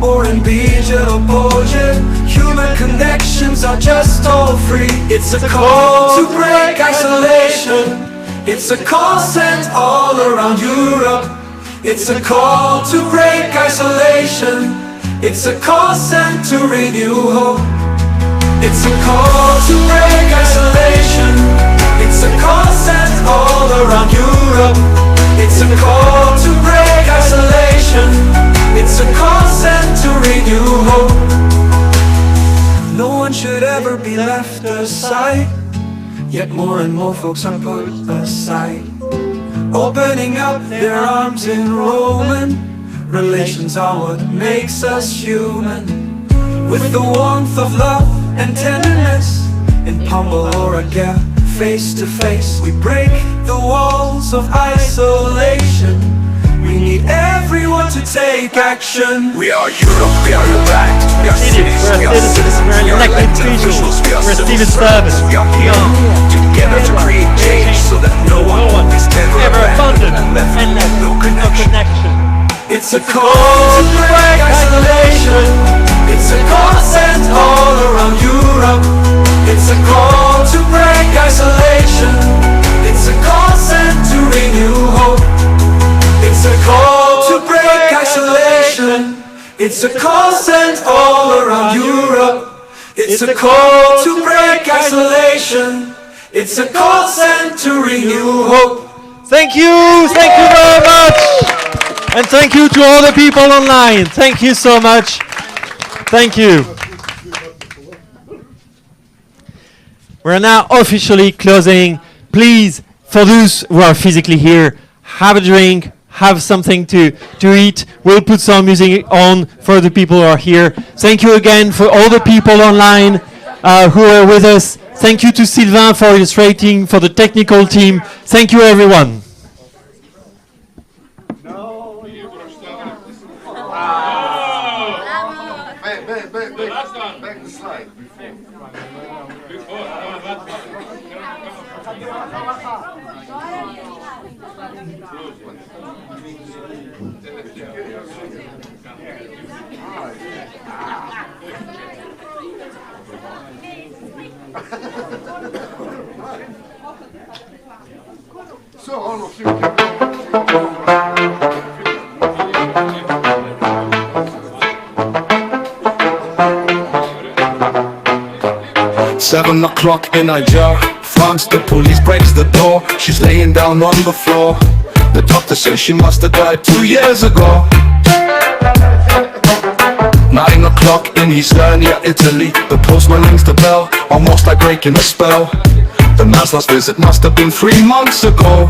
or in Bija or Bojan, human connections are just all free. It's a call to break isolation. It's a call sent all around Europe. It's a call to break isolation. It's a call sent to renew hope. It's a call to break isolation. It's a call sent all around Europe. It's a call to break isolation. It's a call sent to renew hope. No one should ever be left aside, yet more and more folks are put aside. Opening up their arms in Roman, relations are what makes us human. With the warmth of love and tenderness, in Pombal or Again, face to face, we break the walls of isolation. We need everyone to take action. We are Europe, we are Iraq, we are cities, we are citizens, we are elected officials, we are civil servants. We are here together to create change so that no one is ever abandoned and left with no connection. It's a call to break isolation. It's a call sent all around Europe. It's a call to break isolation. It's a call sent to renew hope. It's a call to break isolation. It's a call sent all around Europe. It's a call to break isolation. It's a call sent to renew hope. Thank you very much. And thank you to all the people online. Thank you so much. Thank you. We're now officially closing. Please, for those who are physically here, have a drink, have something to eat. We'll put some music on for the people who are here. Thank you again for all the people online who are with us. Thank you to Sylvain for illustrating, for the technical team. Thank you, everyone. Back the slide. So all of you can 7 o'clock in Niger, months, the police breaks the door. She's laying down on the floor. The doctor says she must have died 2 years ago. 9 o'clock in Isernia, Italy. The postman rings the bell, almost like breaking a spell. The man's last visit must have been 3 months ago.